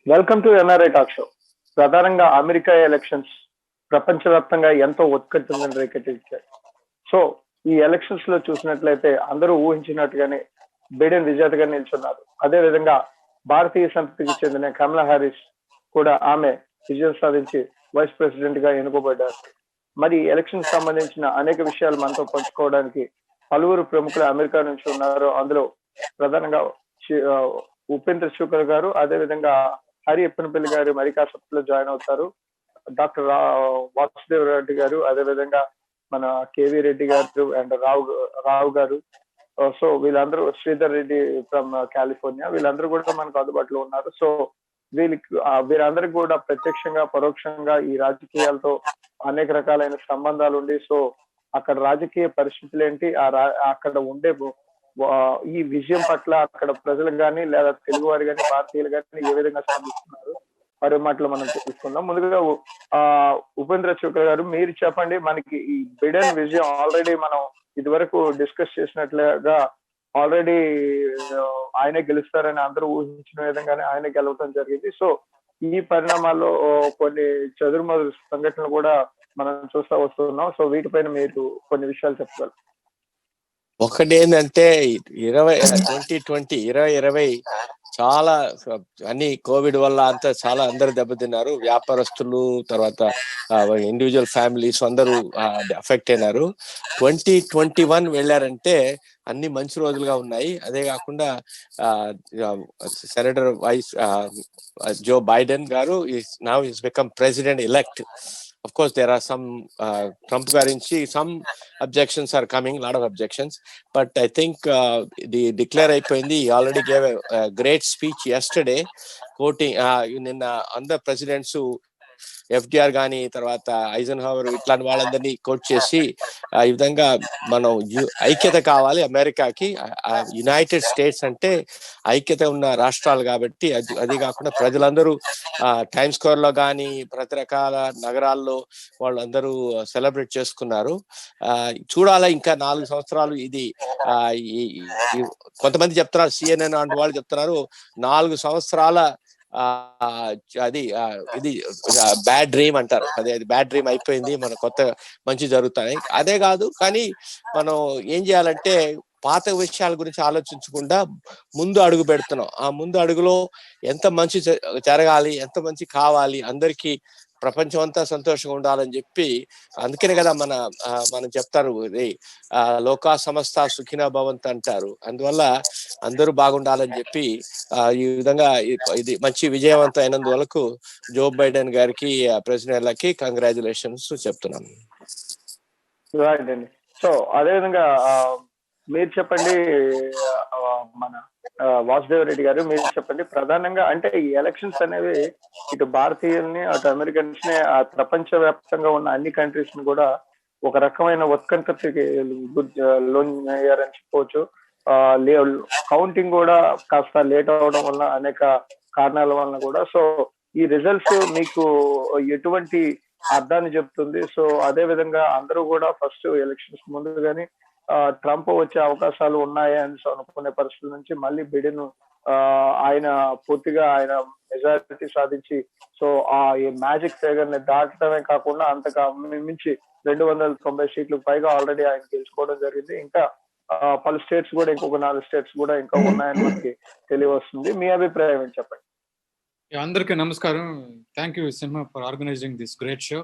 Welcome to NRI talk show. ప్రధానంగా America elections ప్రపంచవ్యాప్తంగా ఎంతో ఉత్కంఠను రేకెత్తించాయి. సో ఈ ఎలక్షన్స్ లో చూసినట్లయితే అందరూ ఊహించినట్టుగానే బైడెన్ విజేతగా నిల్చున్నారు. అదేవిధంగా భారతీయ సంతతికి చెందిన కమలా హారిస్ కూడా ఆమె విజయం సాధించి వైస్ ప్రెసిడెంట్ గా ఎన్నుకోబడ్డారు. మరి ఎలక్షన్ సంబంధించిన అనేక విషయాలు మనతో పంచుకోవడానికి పలువురు ప్రముఖులు అమెరికా నుంచి ఉన్నారు. అందులో ప్రధానంగా ఉపేంద్ర శుక్ల గారు, అదేవిధంగా హరి ఎప్పనపల్లి గారు మరి కాసేపట్లో జాయిన్ అవుతారు. డాక్టర్ వాసుదేవ రెడ్డి గారు, అదేవిధంగా మన కేవీ రెడ్డి గారు అండ్ రావు గారు. సో వీళ్ళందరూ శ్రీధర్ రెడ్డి ఫ్రమ్ కాలిఫోర్నియా, వీళ్ళందరూ కూడా మనకు అందుబాటులో ఉన్నారు. సో వీరందరికి కూడా ప్రత్యక్షంగా పరోక్షంగా ఈ రాజకీయాలతో అనేక రకాలైన సంబంధాలు ఉండి, సో అక్కడ రాజకీయ పరిస్థితులు ఏంటి, అక్కడ ఉండే ఈ విజయం పట్ల అక్కడ ప్రజలు కానీ లేదా తెలుగు వారు కానీ భారతీయులు కానీ ఏ విధంగా స్పందిస్తున్నారు వారి మాటలు మనం తెలుసుకుందాం. ముందుగా ఉపేంద్ర శుక్ల గారు, మీరు చెప్పండి. మనకి ఈ బైడెన్ విజయం ఆల్రెడీ మనం ఇదివరకు డిస్కస్ చేసినట్లుగా ఆల్రెడీ ఆయనే గెలుస్తారని అందరూ ఊహించిన విధంగానే ఆయన గెలవడం జరిగింది. సో ఈ పరిణామాల్లో కొన్ని చెదురుమదురు సంఘటనలు కూడా మనం చూస్తూ వస్తున్నాం. సో వీటిపైన మీరు కొన్ని విషయాలు చెప్పగలరు. ఒకటి ఏంటంటే 2020 చాలా అన్ని కోవిడ్ వల్ల అంతా చాలా అందరు దెబ్బతిన్నారు. వ్యాపారస్తులు, తర్వాత ఇండివిజువల్ ఫ్యామిలీస్ అందరూ అఫెక్ట్ అయినారు. 2021 వెళ్ళారంటే అన్ని మంచి రోజులుగా ఉన్నాయి. అదే కాకుండా సెనేటర్ వైస్ జో బైడెన్ గారు now is become president elect. Of course, there are some Trump guarantee, some objections are coming, lot of objections. But I think the declare అయిపోయింది. He already gave a great speech yesterday, quoting in other presidents who FDR గానీ తర్వాత ఐజన్హవర్ ఇట్లాంటి వాళ్ళందరినీ coat చేసి ఈ విధంగా మనం ఐక్యత కావాలి అమెరికాకి. యునైటెడ్ స్టేట్స్ అంటే ఐక్యత ఉన్న రాష్ట్రాలు కాబట్టి అది కాకుండా ప్రజలందరూ టైమ్ స్క్వేర్ లో కానీ ప్రతి రకాల నగరాల్లో వాళ్ళందరూ సెలబ్రేట్ చేసుకున్నారు. చూడాలా ఇంకా 4 సంవత్సరాలు ఇది. కొంతమంది చెప్తున్నారు, CNN లాంటి వాళ్ళు చెప్తున్నారు 4 సంవత్సరాల ఇది బ్యాడ్ డ్రీమ్ అంటారు. అది బ్యాడ్ డ్రీమ్ అయిపోయింది, మన కొత్త మంచి జరుగుతాయి. అదే కాదు, కానీ మనం ఏం చేయాలంటే పాత విషయాల గురించి ఆలోచించకుండా ముందు అడుగు పెడుతున్నాం. ఆ ముందు అడుగులో ఎంత మంచి జరగాలి, ఎంత మంచి కావాలి, అందరికీ ప్రపంచం అంతా సంతోషంగా ఉండాలని చెప్పి, అందుకనే కదా మనం చెప్తారు లోకా సమస్త సుఖినో భవంతు అంటారు. అందువల్ల అందరూ బాగుండాలని చెప్పి ఈ విధంగా ఇది మంచి విజయవంతం అయినందువరకు జో బైడెన్ గారికి ప్రెసిడెంట్లకి కంగ్రాచులేషన్స్ చెప్తున్నాను. సో అదేవిధంగా మీరు చెప్పండి, మన వాసుదేవ రెడ్డి గారు మీరు చెప్పండి. ప్రధానంగా అంటే ఈ ఎలక్షన్స్ అనేవి ఇటు భారతీయుల్ని అటు అమెరికన్స్ ని ప్రపంచ వ్యాప్తంగా ఉన్న అన్ని కంట్రీస్ ని కూడా ఒక రకమైన ఉత్కంఠకి లోనయ్యారని చెప్పవచ్చు. కౌంటింగ్ కూడా కాస్త లేట్ అవడం వల్ల అనేక కారణాల వలన కూడా. సో ఈ రిజల్ట్స్ మీకు ఎటువంటి అర్థాన్ని చెప్తుంది? సో అదే విధంగా అందరూ కూడా ఫస్ట్ ఎలక్షన్స్ ముందు కానీ ట్రంప్ వచ్చే అవకాశాలు ఉన్నాయా అని అనుకునే పరిస్థితుల నుంచి మళ్ళీ బైడెన్ ఆయన పూర్తిగా ఆయన మెజారిటీ సాధించి సో ఈ మ్యాజిక్ ఫిగర్ ని దాటడమే కాకుండా అంతగా మించి 290 సీట్లకు పైగా ఆల్రెడీ ఆయన గెలుచుకోవడం జరిగింది. ఇంకా పలు స్టేట్స్ కూడా ఇంకొక 4 స్టేట్స్ కూడా ఇంకా ఉన్నాయని మనకి తెలియవస్తుంది. మీ అభిప్రాయం ఏంటి చెప్పండి. అందరికీ నమస్కారం. Thank you Simha for organizing this great show.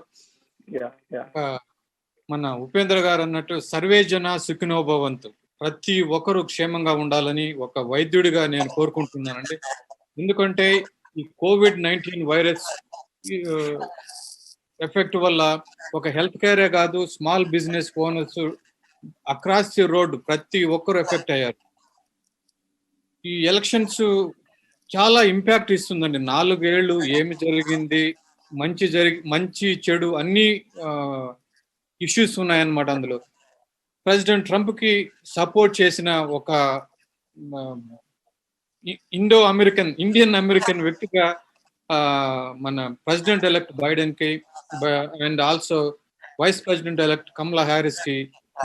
మన ఉపేంద్ర గారు అన్నట్టు సర్వే జన సుఖినో భవంతు, ప్రతి ఒక్కరు క్షేమంగా ఉండాలని ఒక వైద్యుడిగా నేను కోరుకుంటున్నానండి. ఎందుకంటే ఈ COVID-19 వైరస్ ఎఫెక్ట్ వల్ల ఒక హెల్త్ కేరే కాదు, small business owners across the road ప్రతి ఒక్కరు ఎఫెక్ట్ అయ్యారు. ఈ ఎలక్షన్స్ చాలా ఇంపాక్ట్ ఇస్తుందండి. 4 ఏళ్ళు ఏమి జరిగింది, మంచి చెడు అన్ని ఇష్యూస్ ఉన్నాయన్నమాట. అందులో ప్రెసిడెంట్ ట్రంప్ కి సపోర్ట్ చేసిన ఒక ఇండియన్ అమెరికన్ వ్యక్తిగా మన ప్రెసిడెంట్ ఎలెక్ట్ బైడెన్ కి and also vice president elect Kamala Harris కి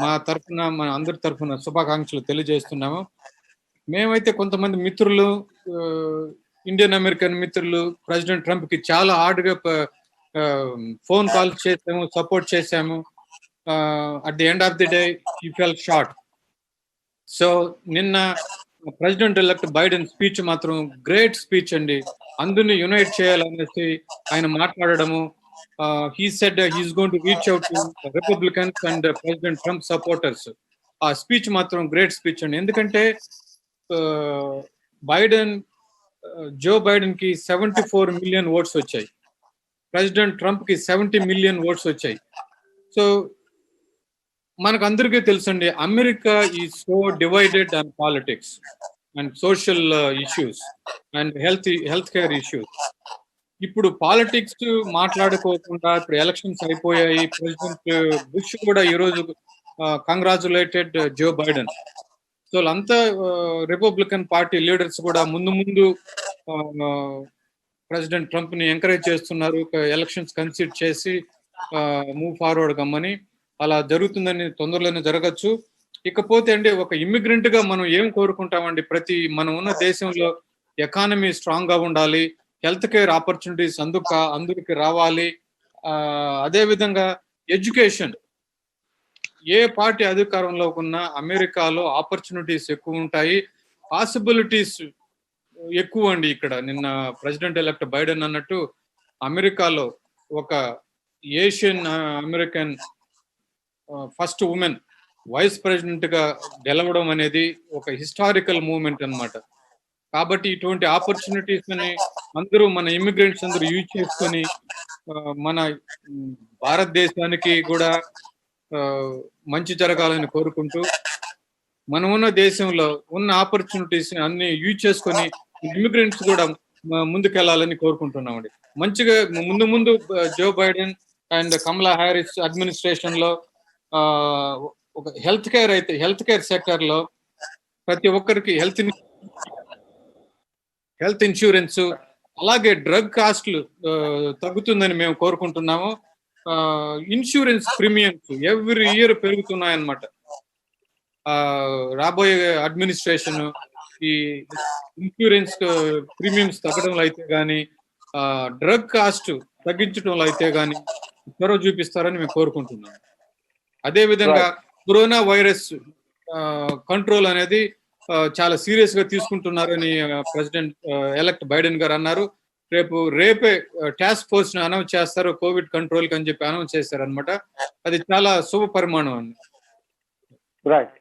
మన అందరి తరఫున శుభాకాంక్షలు తెలియజేస్తున్నాము. మేమైతే కొంతమంది మిత్రులు ఇండియన్ అమెరికన్ మిత్రులు ప్రెసిడెంట్ ట్రంప్ కి చాలా హార్డ్గా ఫోన్ కాల్స్ చేసాము, సపోర్ట్ చేశాము. At the end of the day he fell short. So నిన్న ప్రెసిడెంట్ ఎలక్ట్ బైడెన్ స్పీచ్ మాత్రం గ్రేట్ స్పీచ్ అండి. అందరినీ యునైట్ చేయాలనేసి ఆయన మాట్లాడడము. He said he's going to reach out to Republicans and president Trump supporters. ఆ speech మాత్రం great speech అండి. ఎందుకంటే బైడెన్ జో బైడెన్ కి 74 మిలియన్ ఓట్స్ వచ్చాయి, ప్రెసిడెంట్ ట్రంప్ కి 70 మిలియన్ ఓట్స్ వచ్చాయి. సో మనకు అందరికీ తెలుసండి, అమెరికా ఈ so divided on politics and social issues and health care issues. ఇప్పుడు పాలిటిక్స్ మాట్లాడుకోకుండా ఇప్పుడు ఎలక్షన్స్ అయిపోయాయి. ప్రెసిడెంట్ బుష్ కూడా ఈరోజు కంగ్రాచులేటెడ్ జో బైడెన్. సో వాళ్ళంతా రిపబ్లికన్ పార్టీ లీడర్స్ కూడా ముందు ప్రెసిడెంట్ ట్రంప్ ని ఎంకరేజ్ చేస్తున్నారు, ఎలక్షన్స్ కన్సిడర్ చేసి మూవ్ ఫార్వర్డ్ కమ్మని. అలా జరుగుతుందని తొందరలోనే జరగచ్చు. ఇకపోతే అండి, ఒక ఇమ్మిగ్రెంట్ గా మనం ఏం కోరుకుంటామండి, మనం ఉన్న దేశంలో ఎకానమీ స్ట్రాంగ్ గా ఉండాలి, హెల్త్ కేర్ ఆపర్చునిటీస్ అందరికి రావాలి. అదే విధంగా ఎడ్యుకేషన్, ఏ పార్టీ అధికారంలో ఉన్నా అమెరికాలో ఆపర్చునిటీస్ ఎక్కువ ఉంటాయి, పాసిబిలిటీస్ ఎక్కువ అండి. ఇక్కడ నిన్న ప్రెసిడెంట్ ఎలక్ట్ బైడెన్ అన్నట్టు అమెరికాలో ఒక Asian American first women vice president గా గెలవడం అనేది ఒక హిస్టారికల్ మూవ్మెంట్ అన్నమాట. కాబట్టి ఇటువంటి ఆపర్చునిటీస్ ని మన ఇమిగ్రెంట్స్ అందరూ యూజ్ చేసుకొని మన భారతదేశానికి కూడా మంచి జరగాలని కోరుకుంటూ, మనం ఉన్న దేశంలో ఉన్న ఆపర్చునిటీస్ ని అన్ని యూజ్ చేసుకొని ఇమిగ్రెంట్స్ కూడా ముందుకెళ్లాలని కోరుకుంటున్నామండి. మంచిగా ముందు Joe Biden and Kamala Harris administration లో ఒక హెల్త్ కేర్ సెక్టర్ లో ప్రతి ఒక్కరికి హెల్త్ ఇన్సూరెన్స్, అలాగే డ్రగ్ కాస్ట్లు తగ్గుతుందని మేము కోరుకుంటున్నాము. ఇన్సూరెన్స్ ప్రీమియమ్స్ ఎవ్రీ ఇయర్ పెరుగుతున్నాయన్నమాట. రాబోయే అడ్మినిస్ట్రేషన్ ఈ ఇన్సూరెన్స్ ప్రీమియమ్స్ తగ్గడంలో అయితే గానీ, డ్రగ్ కాస్ట్ తగ్గించడంలో అయితే గానీ చొరవ చూపిస్తారని మేము కోరుకుంటున్నాం. అదే విధంగా కరోనా వైరస్ కంట్రోల్ అనేది చాలా సీరియస్ గా తీసుకుంటున్నారని ప్రెసిడెంట్ ఎలక్ట్ బైడెన్ గారు అన్నారు. రేపే టాస్క్ ఫోర్స్ ని అనౌన్స్ చేస్తారు కోవిడ్ కంట్రోల్ కి అని చెప్పి అనౌన్స్ చేశారు అనమాట. అది చాలా శుభ పరిమాణం అండి. రైట్,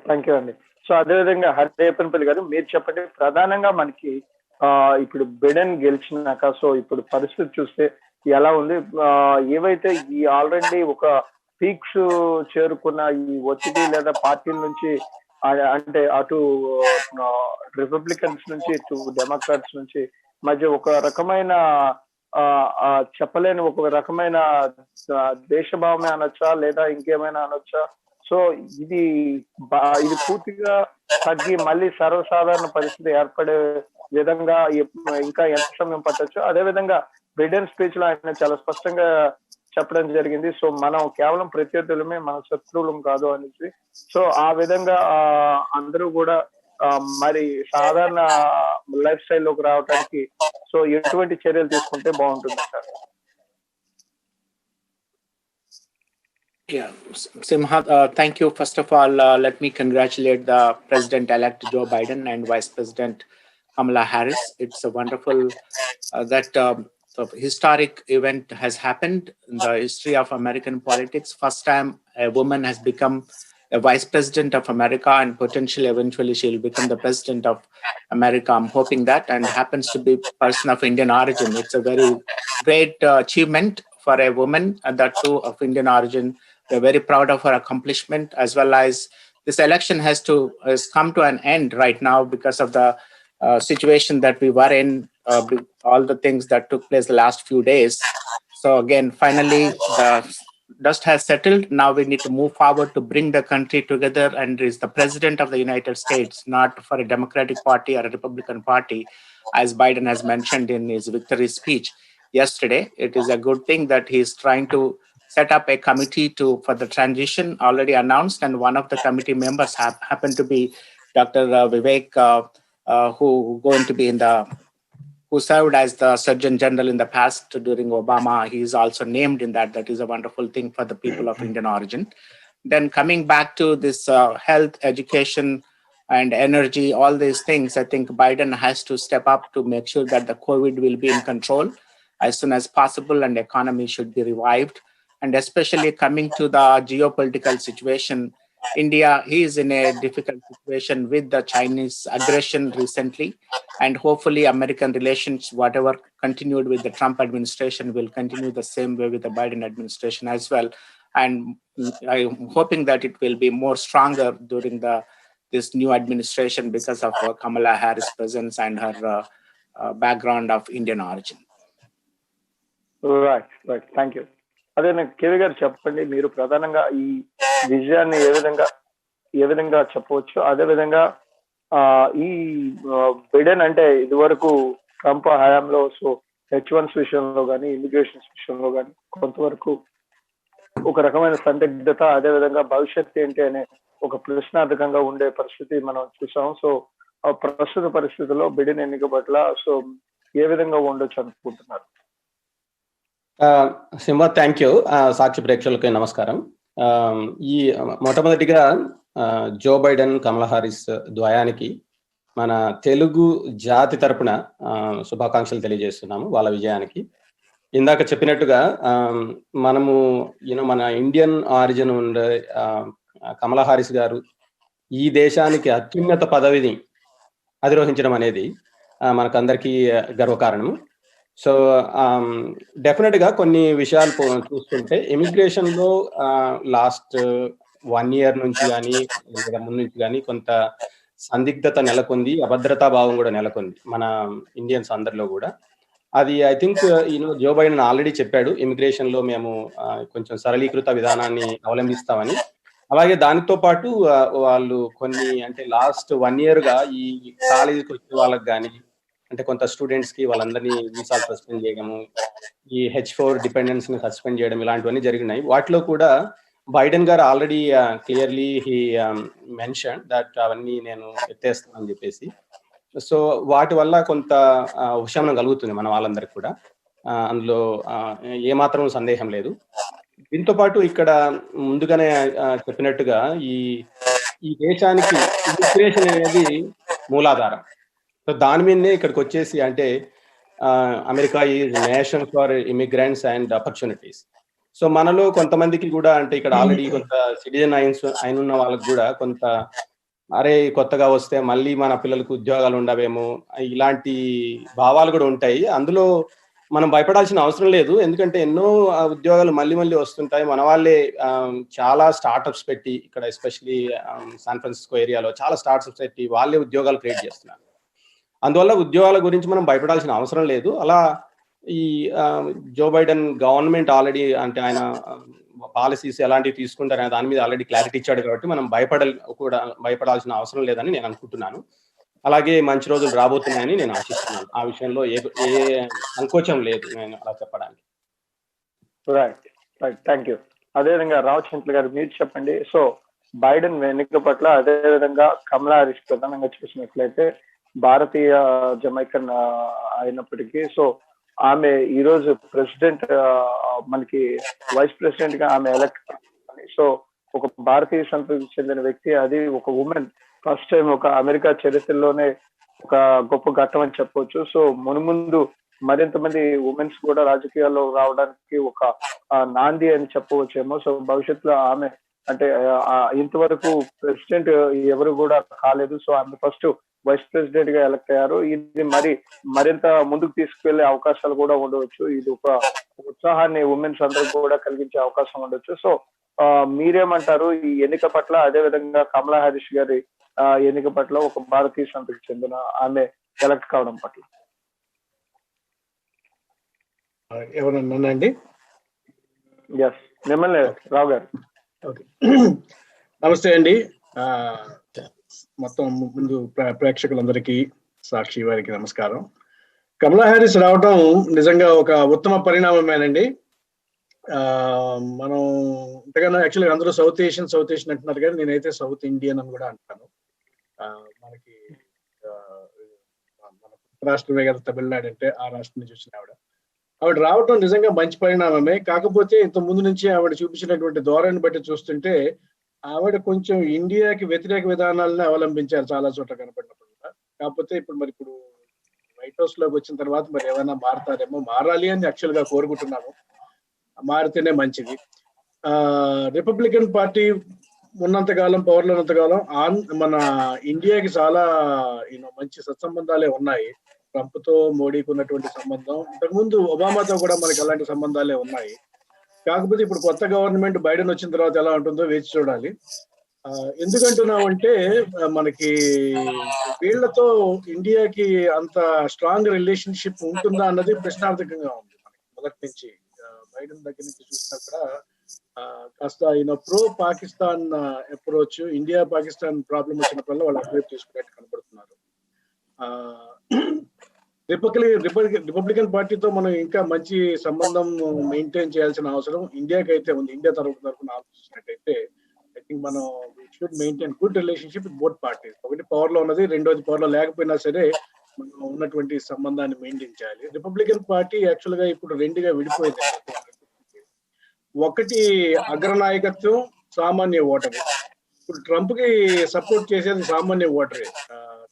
థ్యాంక్ యూ అండి. సో అదేవిధంగా హరిదేపనపల్లి గారు, మీరు చెప్పండి, ప్రధానంగా మనకి ఇప్పుడు బైడెన్ గెలిచినాక సో ఇప్పుడు పరిస్థితి చూస్తే ఎలా ఉంది? ఏవైతే ఈ ఆల్రెడీ ఒక పీక్స్ చేరుకున్న ఈ ఒత్తిడి లేదా పార్టీల నుంచి, అంటే అటు రిపబ్లికన్స్ నుంచి ఇటు డెమోక్రాట్స్ నుంచి మధ్య ఒక రకమైన చెప్పలేని ఒక రకమైన దేశభావమే అనొచ్చా లేదా ఇంకేమైనా అనొచ్చా? సో ఇది పూర్తిగా తగ్గి మళ్ళీ సర్వసాధారణ పరిస్థితి ఏర్పడే విధంగా ఇంకా ఎంత సమయం పట్టొచ్చు? అదేవిధంగా బైడెన్ స్పీచ్ లో ఆయన చాలా స్పష్టంగా చెప్పడం జరిగింది, సో మనం కేవలం ప్రత్యర్థులమే, మన శత్రువులం కాదు అనేసి. సో ఆ విధంగా అందరూ కూడా మరి సాధారణ లైఫ్ స్టైల్లోకి రావడానికి సో ఎటువంటి చర్యలు తీసుకుంటే బాగుంటుంది sir? Yeah, Simha, thank you. First of all, let me congratulate the President-elect Joe Biden and Vice President Kamala Harris. It's a wonderful that the historic event has happened in the history of American politics. First time a woman has become a Vice President of America, and potentially eventually she'll become the President of America. I'm hoping that, and happens to be a person of Indian origin. It's a very great achievement for a woman, and that too of Indian origin. We're very proud of her accomplishment, as well as this election has come to an end right now because of the situation that we were in, all the things that took place the last few days. So again, finally, the dust has settled. Now we need to move forward to bring the country together, and is the President of the United States, not for a Democratic Party or a Republican Party, as Biden has mentioned in his victory speech yesterday. It is a good thing that he is trying to set up a committee for the transition already announced, and one of the committee members happened to be Dr. Vivek, who going to be in the who served as the Surgeon General in the past during Obama. He is also named in that. That is a wonderful thing for the people of Indian origin. Then coming back to this health, education, and energy, all these things, I think Biden has to step up to make sure that the COVID will be in control as soon as possible and the economy should be revived. And especially coming to the geopolitical situation, India is in a difficult situation with the Chinese aggression recently. And hopefully American relations, whatever continued with the Trump administration, will continue the same way with the Biden administration as well. And I'm hoping that it will be more stronger during this new administration because of Kamala Harris' presence and her background of Indian origin. Right right, thank you. అదే KV గారు చెప్పండి, మీరు ప్రధానంగా ఈ విజయాన్ని ఏ విధంగా చెప్పవచ్చు? అదే విధంగా ఈ బైడెన్ అంటే ఇదివరకు ట్రంప్ హయాంలో సో H1s విషయంలో కానీ ఇమిగ్రేషన్స్ విషయంలో కానీ కొంతవరకు ఒక రకమైన సందిగ్ధత, అదే విధంగా భవిష్యత్తు ఏంటి అనే ఒక ప్రశ్నార్థకంగా ఉండే పరిస్థితి మనం చూసాం. సో ప్రస్తుత పరిస్థితుల్లో బైడెన్ ఎన్నిక పట్ల సో ఏ విధంగా ఉండొచ్చు అనుకుంటున్నారు? సింహ, థ్యాంక్ యూ. సాక్షి ప్రేక్షకులకి నమస్కారం. ఈ మొట్టమొదటిగా జో బైడెన్, కమలా హారిస్ ద్వయానికి మన తెలుగు జాతి తరపున శుభాకాంక్షలు తెలియజేస్తున్నాము వాళ్ళ విజయానికి. ఇందాక చెప్పినట్టుగా మనము మన ఇండియన్ ఆరిజిన్ ఉండే కమలా హారిస్ గారు ఈ దేశానికి అత్యున్నత పదవిని అధిరోహించడం అనేది మనకందరికీ గర్వకారణము. సో డెఫినెట్ గా కొన్ని విషయాలు చూస్తుంటే ఇమిగ్రేషన్ లో లాస్ట్ 1 year నుంచి కానీ లేదా ముందు నుంచి కానీ కొంత సందిగ్ధత నెలకొంది, అభద్రతా భావం కూడా నెలకొంది మన ఇండియన్స్ అందరిలో కూడా. అది I think Joe Biden already చెప్పాడు, ఇమిగ్రేషన్ లో మేము కొంచెం సరళీకృత విధానాన్ని అవలంబిస్తామని. అలాగే దానితో పాటు వాళ్ళు కొన్ని అంటే లాస్ట్ 1 year గా ఈ కాలేజీకి వచ్చే వాళ్ళకి కానీ అంటే కొంత స్టూడెంట్స్ కి వాళ్ళందరినీ వీసాలు సస్పెండ్ చేయడము, ఈ H4 డిపెండెన్స్ ని సస్పెండ్ చేయడం, ఇలాంటివన్నీ జరిగినాయి. వాటిలో కూడా బైడెన్ గారు already clearly he mention that అవన్నీ నేను ఎత్తేస్తానని చెప్పేసి. సో వాటి వల్ల కొంత ఉపశమనం కలుగుతుంది మన వాళ్ళందరికీ కూడా, అందులో ఏమాత్రం సందేహం లేదు. దీంతో పాటు ఇక్కడ ముందుగానే చెప్పినట్టుగా ఈ దేశానికి ఇమిగ్రేషన్ అనేది మూలాధారం. సో దాని మీదనే ఇక్కడికి వచ్చేసి అంటే America is nation for immigrants and opportunities. So మనలో కొంతమందికి కూడా అంటే ఇక్కడ ఆల్రెడీ కొంత సిటిజన్ అయిన వాళ్ళకి కూడా కొంత అరే కొత్తగా వస్తే మళ్ళీ మన పిల్లలకు ఉద్యోగాలు ఉండవేమో, ఇలాంటి భావాలు కూడా ఉంటాయి. అందులో మనం భయపడాల్సిన అవసరం లేదు, ఎందుకంటే ఎన్నో ఉద్యోగాలు మళ్ళీ మళ్ళీ వస్తుంటాయి. మన వాళ్ళే చాలా స్టార్టప్స్ పెట్టి ఇక్కడ ఎస్పెషలీ శాన్ ఫ్రాన్సిస్కో ఏరియాలో చాలా స్టార్టప్స్ పెట్టి వాళ్ళే ఉద్యోగాలు క్రియేట్ చేస్తున్నారు. అందువల్ల ఉద్యోగాల గురించి మనం భయపడాల్సిన అవసరం లేదు. అలా ఈ జో బైడెన్ గవర్నమెంట్ ఆల్రెడీ అంటే ఆయన పాలసీస్ ఎలాంటివి తీసుకుంటారనే దాని మీద ఆల్రెడీ క్లారిటీ ఇచ్చాడు కాబట్టి మనం భయపడాల్సిన అవసరం లేదని నేను అనుకుంటున్నాను. అలాగే మంచి రోజులు రాబోతున్నాయని నేను ఆశిస్తున్నాను. ఆ విషయంలో ఏ సంకోచం లేదు నేను అలా చెప్పడానికి. Right right, thank you. అదేవిధంగా రామచంద్ర గారు మీరు చెప్పండి. సో బైడెన్ ఎన్నిక పట్ల, అదే విధంగా కమలా హారిస్ ప్రధానంగా చూసినట్లయితే భారతీయ జమైకన్ అయినప్పటికీ సో ఆమె ఈరోజు ప్రెసిడెంట్, మనకి వైస్ ప్రెసిడెంట్ గా ఆమె ఎలక్ట్. సో ఒక భారతీయ సంతతికి చెందిన వ్యక్తి, అది ఒక ఉమెన్, ఫస్ట్ టైం ఒక అమెరికా చరిత్రలోనే ఒక గొప్ప ఘట్టం అని చెప్పవచ్చు. సో మునుముందు మరింత మంది ఉమెన్స్ కూడా రాజకీయాల్లో రావడానికి ఒక నాంది అని చెప్పవచ్చేమో. సో భవిష్యత్తులో ఆమె అంటే ఇంతవరకు ప్రెసిడెంట్ ఎవరు కూడా కాలేదు. సో ఆమె ఫస్ట్ వైస్ ప్రెసిడెంట్ గా ఎలక్ట్ అయ్యారు. ఇది మరింత ముందుకు తీసుకువెళ్లే అవకాశాలు కూడా ఉండవచ్చు. ఇది ఒక ఉత్సాహాన్ని ఉమెన్స్ అందరికి కూడా కలిగించే అవకాశం ఉండొచ్చు. సో మీరేమంటారు ఈ ఎన్నిక పట్ల, అదే విధంగా కమలా హారిస్ గారి ఎన్నిక పట్ల, ఒక భారతీయ సంతతికి చెందిన ఆమె ఎలక్ట్ కావడం పట్ల? ఎవరన్నానండి? ఎస్, మిమ్మల్ని రావు గారు. ఓకే, నమస్తే అండి. మొత్తం ముందు ప్రేక్షకులందరికీ, సాక్షి వారికి నమస్కారం. కమలా హారిస్ రావటం నిజంగా ఒక ఉత్తమ పరిణామమేనండి. మనం ఇంతకన్నా యాక్చువల్గా అందరూ సౌత్ ఏషియన్ అంటున్నారు, కానీ నేనైతే సౌత్ ఇండియన్ అని కూడా అంటాను. మనకి మన రాష్ట్రమే కదా తమిళనాడు అంటే, ఆ రాష్ట్రం నుంచి వచ్చిన ఆవిడ రావటం నిజంగా మంచి పరిణామమే. కాకపోతే ఇంత ముందు నుంచి ఆవిడ చూపించినటువంటి ధోరణిని బట్టి చూస్తుంటే ఆవిడ కొంచెం ఇండియాకి వ్యతిరేక విధానాలను అవలంబించారు చాలా చోట్ల కనపడినప్పుడు. కాకపోతే ఇప్పుడు వైట్ హౌస్ లోకి వచ్చిన తర్వాత మరి ఏమైనా మారతారేమో, మారాలి అని యాక్చువల్ గా కోరుకుంటున్నాము, మారితేనే మంచిది. రిపబ్లికన్ పార్టీ ఉన్నంతకాలం, పవర్లో ఉన్నంతకాలం మన ఇండియాకి చాలా మంచి సత్సంబంధాలే ఉన్నాయి. ట్రంప్ తో మోడీకి ఉన్నటువంటి సంబంధం, ఇంతకుముందు ఒబామాతో కూడా మనకి అలాంటి సంబంధాలే ఉన్నాయి. కాకపోతే ఇప్పుడు కొత్త గవర్నమెంట్ బైడెన్ వచ్చిన తర్వాత ఎలా ఉంటుందో వేచి చూడాలి. ఎందుకంటున్నామంటే మనకి వీళ్లతో ఇండియాకి అంత స్ట్రాంగ్ రిలేషన్షిప్ ఉంటుందా అన్నది ప్రశ్నార్థకంగా ఉంది. మనకి మొదటి నుంచి బైడెన్ దగ్గర నుంచి చూసినా కూడా కాస్త pro Pakistan approach, India Pakistan problem వచ్చినప్పుడల్లా వాళ్ళు అప్రోచ్ చేసుకున్నట్టు కనబడుతున్నారు. రిపబ్లికన్ పార్టీతో మనం ఇంకా మంచి సంబంధం మెయింటైన్ చేయాల్సిన అవసరం ఇండియాకి అయితే ఉంది. ఇండియా తరఫున ఆలోచించినట్టయితే ఐ థింక్ మనం should maintain good relationship with both parties. ఒకటి పవర్ లో ఉన్నది, రెండోది పవర్ లో లేకపోయినా సరే మనం ఉన్నటువంటి సంబంధాన్ని మెయింటైన్ చేయాలి. రిపబ్లికన్ పార్టీ యాక్చువల్ గా ఇప్పుడు రెండుగా విడిపోయింది. ఒకటి అగ్రనాయకత్వం, సామాన్య ఓటరు. ఇప్పుడు ట్రంప్ కి సపోర్ట్ చేసేది సామాన్య ఓటరే.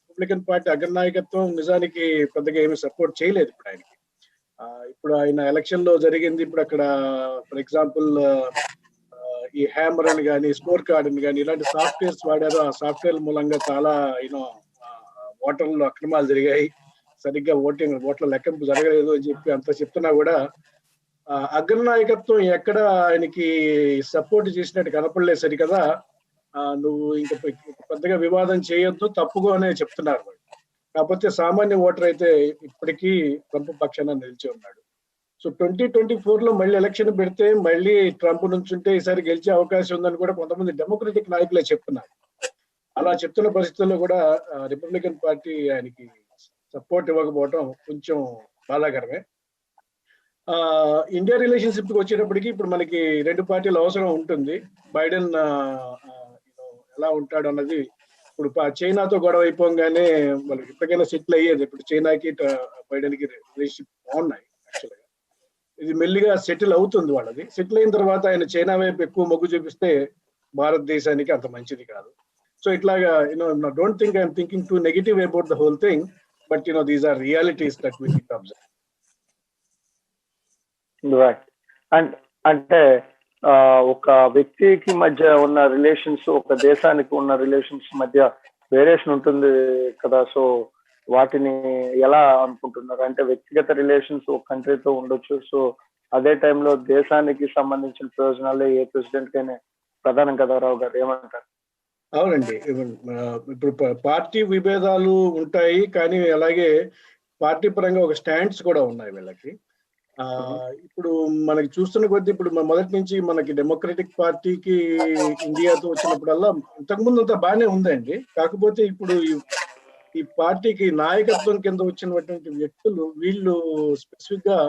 రిపబ్లికన్ పార్టీ అగ్రనాయకత్వం నిజానికి పెద్దగా ఏమి సపోర్ట్ చేయలేదు ఇప్పుడు ఆయనకి. ఇప్పుడు ఆయన ఎలక్షన్ లో జరిగింది, ఇప్పుడు అక్కడ ఫర్ ఎగ్జాంపుల్ ఈ హ్యామర్ అని కానీ, స్కోర్ కార్డ్ అని కానీ ఇలాంటి సాఫ్ట్వేర్స్ వాడారు. ఆ సాఫ్ట్వేర్ మూలంగా చాలా ఓటర్లు అక్రమాలు జరిగాయి, సరిగ్గా ఓట్ల లెక్కింపు జరగలేదు అని చెప్పి అంత చెప్తున్నా కూడా అగ్రనాయకత్వం ఎక్కడ ఆయనకి సపోర్ట్ చేసినట్టు కనపడలేదు. సరి కదా, నువ్వు ఇంకా పెద్దగా వివాదం చేయొద్దు, తప్పుగా అనే చెప్తున్నారు. కాకపోతే సామాన్య ఓటర్ అయితే ఇప్పటికీ ట్రంప్ పక్షాన నిలిచి ఉన్నాడు. సో 2024 లో మళ్ళీ ఎలక్షన్ పెడితే మళ్ళీ ట్రంప్ నుంచుంటే ఈసారి గెలిచే అవకాశం ఉందని కూడా కొంతమంది డెమోక్రటిక్ నాయకులే చెప్తున్నారు. అలా చెప్తున్న పరిస్థితుల్లో కూడా రిపబ్లికన్ పార్టీ ఆయనకి సపోర్ట్ ఇవ్వకపోవడం కొంచెం బాధాకరమే. ఇండియా రిలేషన్షిప్ వచ్చేటప్పటికి ఇప్పుడు మనకి రెండు పార్టీల అవసరం ఉంటుంది. బైడెన్ ఎలా ఉంటాడు అన్నది ఇప్పుడు చైనాతో గొడవ అయిపోగానే మనకి ఇప్పటికైనా సెటిల్ అయ్యేది. ఇప్పుడు చైనాకి బైడెన్ కి రిలేషన్షిప్ బాగున్నాయి. యాక్చువల్గా ఇది మెల్లిగా సెటిల్ అవుతుంది. వాళ్ళది సెటిల్ అయిన తర్వాత ఆయన చైనా వైపు ఎక్కువ మొగ్గు చూపిస్తే భారతదేశానికి అంత మంచిది కాదు. సో ఇట్లాగా don't think I'm thinking too negative about the whole thing, but these are realities that we need to observe. Right. And అంటే ఒక వ్యక్తికి మధ్య ఉన్న రిలేషన్స్, ఒక దేశానికి ఉన్న రిలేషన్స్ మధ్య వేరియేషన్ ఉంటుంది కదా. సో వాటిని ఎలా అనుకుంటున్నారు? అంటే వ్యక్తిగత రిలేషన్స్ ఒక కంట్రీతో ఉండొచ్చు, సో అదే టైంలో దేశానికి సంబంధించిన ప్రయోజనాలే ఏ ప్రెసిడెంట్ కైనా ప్రధానం కదా. రావు గారు ఏమంటారు? అవునండి, ఇప్పుడు పార్టీ విభేదాలు ఉంటాయి, కానీ అలాగే పార్టీ పరంగా ఒక స్టాండ్స్ కూడా ఉన్నాయి వీళ్ళకి. ఇప్పుడు మనకి చూస్తున్న కొద్దీ ఇప్పుడు మొదటి నుంచి మనకి డెమోక్రటిక్ పార్టీకి ఇండియాతో వచ్చినప్పుడల్లా ఇంతకుముందు అంతా బాగానే ఉందండి. కాకపోతే ఇప్పుడు ఈ పార్టీకి నాయకత్వం కింద వచ్చినటువంటి వ్యక్తులు వీళ్ళు స్పెసిఫిక్ గా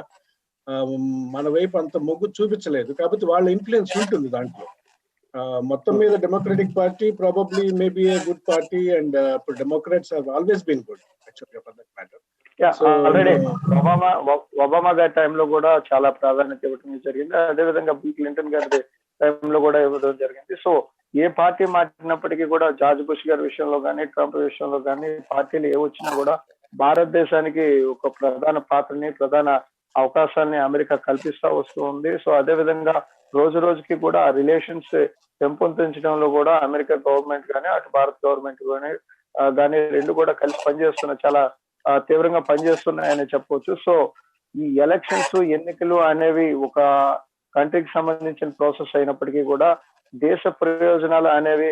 మన వైపు అంత మొగ్గు చూపించలేదు. కాబట్టి వాళ్ళ ఇన్ఫ్లుయెన్స్ ఉంటుంది దాంట్లో. మొత్తం మీద democratic party probably maybe a good party, and ఇప్పుడు democrats have always been good యాక్చువల్గా for that matter. Already Obama గారి టైంలో కూడా చాలా ప్రాధాన్యత ఇవ్వడం జరిగింది. అదేవిధంగా బిల్ క్లింటన్ గారి టైంలో కూడా ఇవ్వడం జరిగింది. సో ఏ పార్టీ మారినప్పటికీ కూడా జార్జ్ బుష్ గారి విషయంలో కానీ, ట్రంప్ విషయంలో కానీ పార్టీలు ఏ వచ్చినా కూడా భారతదేశానికి ఒక ప్రధాన పాత్రని, ప్రధాన అవకాశాన్ని అమెరికా కల్పిస్తూ వస్తూ ఉంది. సో అదే విధంగా రోజు రోజుకి కూడా ఆ రిలేషన్స్ పెంపొందించడంలో కూడా అమెరికా గవర్నమెంట్ కానీ, అటు భారత గవర్నమెంట్ కానీ రెండు కూడా కలిసి పనిచేస్తున్న చాలా తీవ్రంగా పనిచేస్తున్నాయని చెప్పవచ్చు. సో ఈ ఎలక్షన్స్, ఎన్నికలు అనేవి ఒక కంట్రీకి సంబంధించిన ప్రాసెస్ అయినప్పటికీ కూడా దేశ ప్రయోజనాలు అనేవి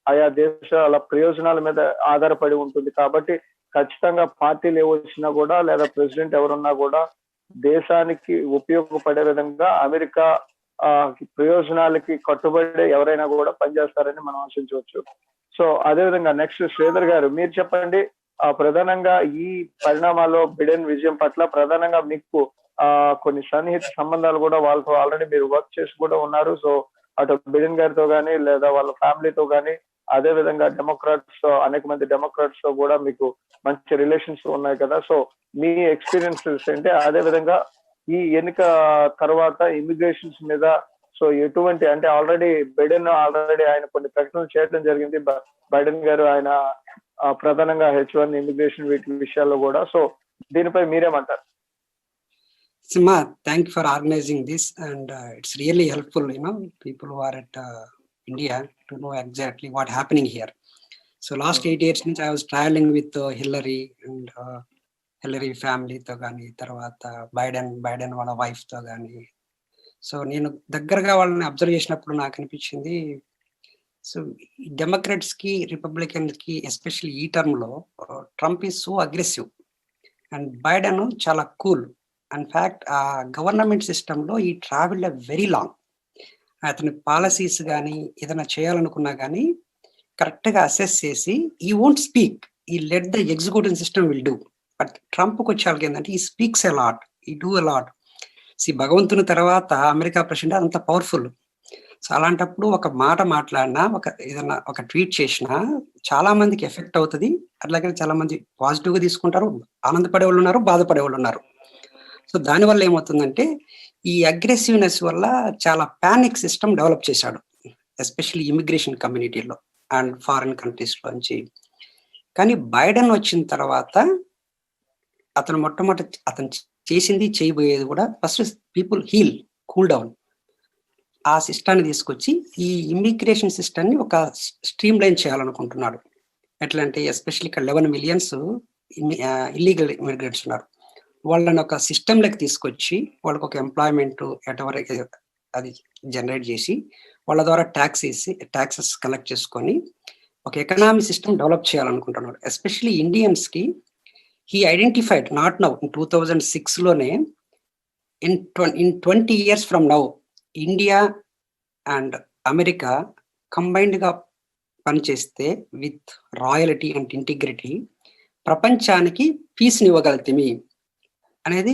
ఆయా దేశాల ప్రయోజనాల మీద ఆధారపడి ఉంటుంది. కాబట్టి ఖచ్చితంగా పార్టీలు ఏవచ్చినా కూడా లేదా ప్రెసిడెంట్ ఎవరున్నా కూడా దేశానికి ఉపయోగపడే విధంగా అమెరికా ప్రయోజనాలకి కట్టుబడి ఎవరైనా కూడా పనిచేస్తారని మనం ఆశించవచ్చు. సో అదేవిధంగా నెక్స్ట్ శ్రీధర్ గారు మీరు చెప్పండి. ప్రధానంగా ఈ పరిణామాల్లో బిడెన్ విజయం పట్ల ప్రధానంగా మీకు కొన్ని సన్నిహిత సంబంధాలు కూడా వాళ్ళతో ఆల్రెడీ మీరు వర్క్ చేసి కూడా ఉన్నారు. సో అటు బిడెన్ గారితో కానీ లేదా వాళ్ళ ఫ్యామిలీతో కానీ అదే విధంగా డెమోక్రాట్స్ తో అనేక మంది డెమోక్రాట్స్ తో కూడా మీకు మంచి రిలేషన్స్ ఉన్నాయి కదా. సో మీ ఎక్స్పీరియన్సెస్ ఏంటి? అదే విధంగా ఈ ఎన్నిక తర్వాత ఇమిగ్రేషన్స్ మీద సో ఎటువంటి అంటే ఆల్రెడీ ఆయన కొన్ని ప్రకటనలు చేయడం జరిగింది. బైడెన్ గారు ఆయన ప్రధానంగా H1 ఇమిగ్రేషన్ వీటి విషయాల్లో కూడా. సో దీనిపై మీరేమంటారు? Sima, thank you for organizing this, and it's really helpful, people who are at India to know exactly what happening here. So last 8 years since I was traveling with Hillary and Hillary family తో కానీ, తర్వాత Biden వాళ్ళ wife తో కానీ. So నేను దగ్గరగా వాళ్ళని observe చేసినప్పుడు నాకు అనిపించింది, సో డెమోక్రాట్స్ కి రిపబ్లికన్స్ కి ఎస్పెషల్లీ ఈ టర్మ్ లో Trump is so aggressive and Biden చాలా కూల్. ఇన్ ఫ్యాక్ట్ ఆ గవర్నమెంట్ సిస్టంలో ఈ ట్రావెల్ వెరీ లాంగ్. అతని పాలసీస్ కానీ ఏదైనా చేయాలనుకున్నా కానీ కరెక్ట్గా అసెస్ చేసి he won't speak, he let the executive system will do. But ట్రంప్కి వచ్చేవాళ్ళకి ఏంటంటే he speaks a lot, he do a lot. భగవంతుని తర్వాత అమెరికా ప్రెసిడెంట్ అంత పవర్ఫుల్. సో అలాంటప్పుడు ఒక మాట మాట్లాడినా, ఏదైనా ఒక ట్వీట్ చేసినా చాలా మందికి ఎఫెక్ట్ అవుతుంది. అట్లాగే చాలా మంది పాజిటివ్గా తీసుకుంటారు, ఆనందపడే వాళ్ళు ఉన్నారు, బాధపడే వాళ్ళు ఉన్నారు. సో దానివల్ల ఏమవుతుందంటే ఈ అగ్రెసివ్నెస్ వల్ల చాలా పానిక్ సిస్టమ్ డెవలప్ చేశాడు, ఎస్పెషల్లీ ఇమిగ్రేషన్ కమ్యూనిటీలో అండ్ ఫారిన్ కంట్రీస్ లోంచి. కానీ బైడెన్ వచ్చిన తర్వాత అతను మొట్టమొదటి అతను చేసింది చేయబోయేది కూడా first people heal, cool down. ఆ సిస్టాన్ని తీసుకొచ్చి ఈ ఇమిగ్రేషన్ సిస్టమ్ని ఒక స్ట్రీమ్ లైన్ చేయాలనుకుంటున్నాడు. ఎట్లా అంటే ఎస్పెషల్లీ ఇక్కడ 11 million ఇల్లీగల్ ఇమిగ్రెంట్స్ ఉన్నారు. వాళ్ళని ఒక సిస్టంలోకి తీసుకొచ్చి వాళ్ళకి ఒక ఎంప్లాయ్మెంట్ ఎటవరకు అది జనరేట్ చేసి వాళ్ళ ద్వారా ట్యాక్సెస్ కలెక్ట్ చేసుకొని ఒక ఎకనామిక్ సిస్టమ్ డెవలప్ చేయాలనుకుంటున్నాడు. ఎస్పెషల్లీ ఇండియన్స్ కి he identified not now, in 2006లోనే in 20 years from now India and America combined గా పనిచేస్తే విత్ రాయల్టీ అండ్ ఇంటిగ్రిటీ ప్రపంచానికి పీస్ని ఇవ్వగలుగుతామి అనేది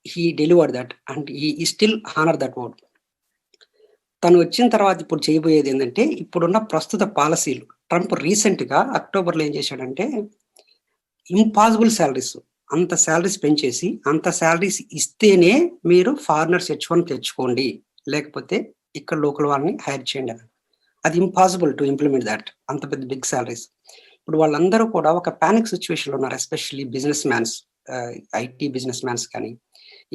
he delivered that and he still honour that word. తను వచ్చిన తర్వాత ఇప్పుడు చేయబోయేది ఏంటంటే ఇప్పుడున్న ప్రస్తుత పాలసీలు. ట్రంప్ రీసెంట్ గా అక్టోబర్లో ఏం చేశాడంటే ఇంపాసిబుల్ శాలరీస్, అంత శాలరీస్ పెంచేసి అంత శాలరీస్ ఇస్తేనే మీరు ఫారినర్స్ H1 తెచ్చుకోండి, లేకపోతే ఇక్కడ లోకల్ వాళ్ళని హైర్ చేయండి అని. అది ఇంపాసిబుల్ టు ఇంప్లిమెంట్ దాట్, అంత పెద్ద బిగ్ శాలరీస్. ఇప్పుడు వాళ్ళందరూ కూడా ఒక పానిక్ సిచ్యువేషన్లో ఉన్నారు, especially business mans, IT business mans కానీ,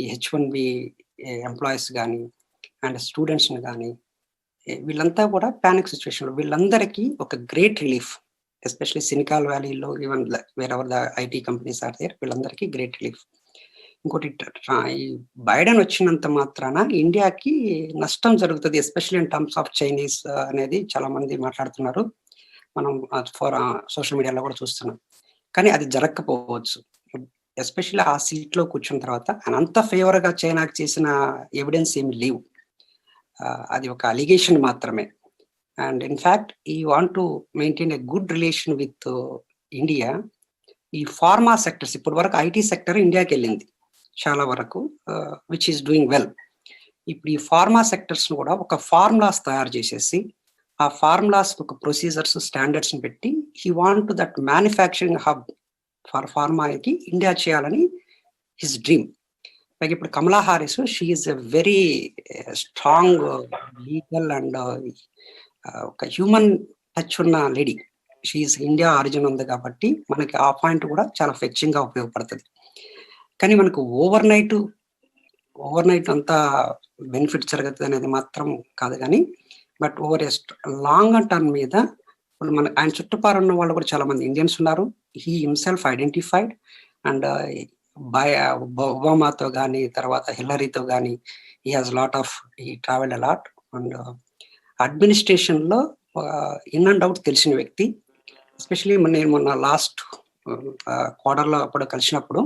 ఈ H1B ఎంప్లాయీస్ కానీ అండ్ స్టూడెంట్స్ని కానీ, వీళ్ళంతా కూడా పానిక్ సిచ్యువేషన్లో. వీళ్ళందరికీ ఒక గ్రేట్ రిలీఫ్, ఎస్పెషల్లీ సిలికాన్ వ్యాలీలో, even wherever the IT companies are there, వీళ్ళందరికీ గ్రేట్ రిలీఫ్. ఇంకోటి, ఈ బైడెన్ వచ్చినంత మాత్రాన ఇండియాకి నష్టం జరుగుతుంది, especially in terms of Chinese అనేది చాలా మంది మాట్లాడుతున్నారు. మనం సోషల్ మీడియాలో కూడా చూస్తున్నాం. కానీ అది జరగకపోవచ్చు. ఎస్పెషల్లీ ఆ సీట్లో కూర్చున్న తర్వాత ఆయన అంత ఫేవర్గా చైనాకి చేసిన ఎవిడెన్స్ ఏమి లేవు, అది ఒక అలిగేషన్ మాత్రమే. అండ్ ఇన్ఫ్యాక్ట్ ఈ want to maintain a good relation with India. ఈ ఫార్మా సెక్టర్స్, ఇప్పటి వరకు ఐటీ సెక్టర్ ఇండియాకి వెళ్ళింది చాలా వరకు, విచ్ ఈస్ డూయింగ్ వెల్. ఇప్పుడు ఈ ఫార్మా సెక్టర్స్ కూడా ఒక ఫార్ములాస్ తయారు చేసేసి ఆ ఫార్ములాస్ ఒక ప్రొసీజర్స్ స్టాండర్డ్స్ పెట్టి he want that manufacturing hub for ఫార్మాకి ఇండియా చేయాలని హిస్ డ్రీమ్. పైగా ఇప్పుడు Kamala Harris, she is a very strong legal and ఒక హ్యూమన్ టచ్ ఉన్న లేడీ. షీఈస్ ఇండియా ఆరిజిన్ ఉంది కాబట్టి మనకి ఆ పాయింట్ కూడా చాలా ఫెచ్చింగ్ గా ఉపయోగపడుతుంది. కానీ మనకు ఓవర్ నైట్ అంతా బెనిఫిట్ జరుగుతుంది అనేది మాత్రం కాదు. కానీ but over a long term మీద ఇప్పుడు మన ఆయన చుట్టుపక్కల ఉన్న వాళ్ళు కూడా చాలా మంది ఇండియన్స్ ఉన్నారు. హీ హిమ్సెల్ఫ్ ఐడెంటిఫైడ్ అండ్ ఒబామాతో కానీ తర్వాత హిల్లరీతో కానీ he has lot of, he travelled a lot. And administration లో ఇన్ అండ్ అవుట్ తెలిసిన వ్యక్తి. ఎస్పెషలీ నేను మొన్న లాస్ట్ క్వార్టర్లో అప్పుడు కలిసినప్పుడు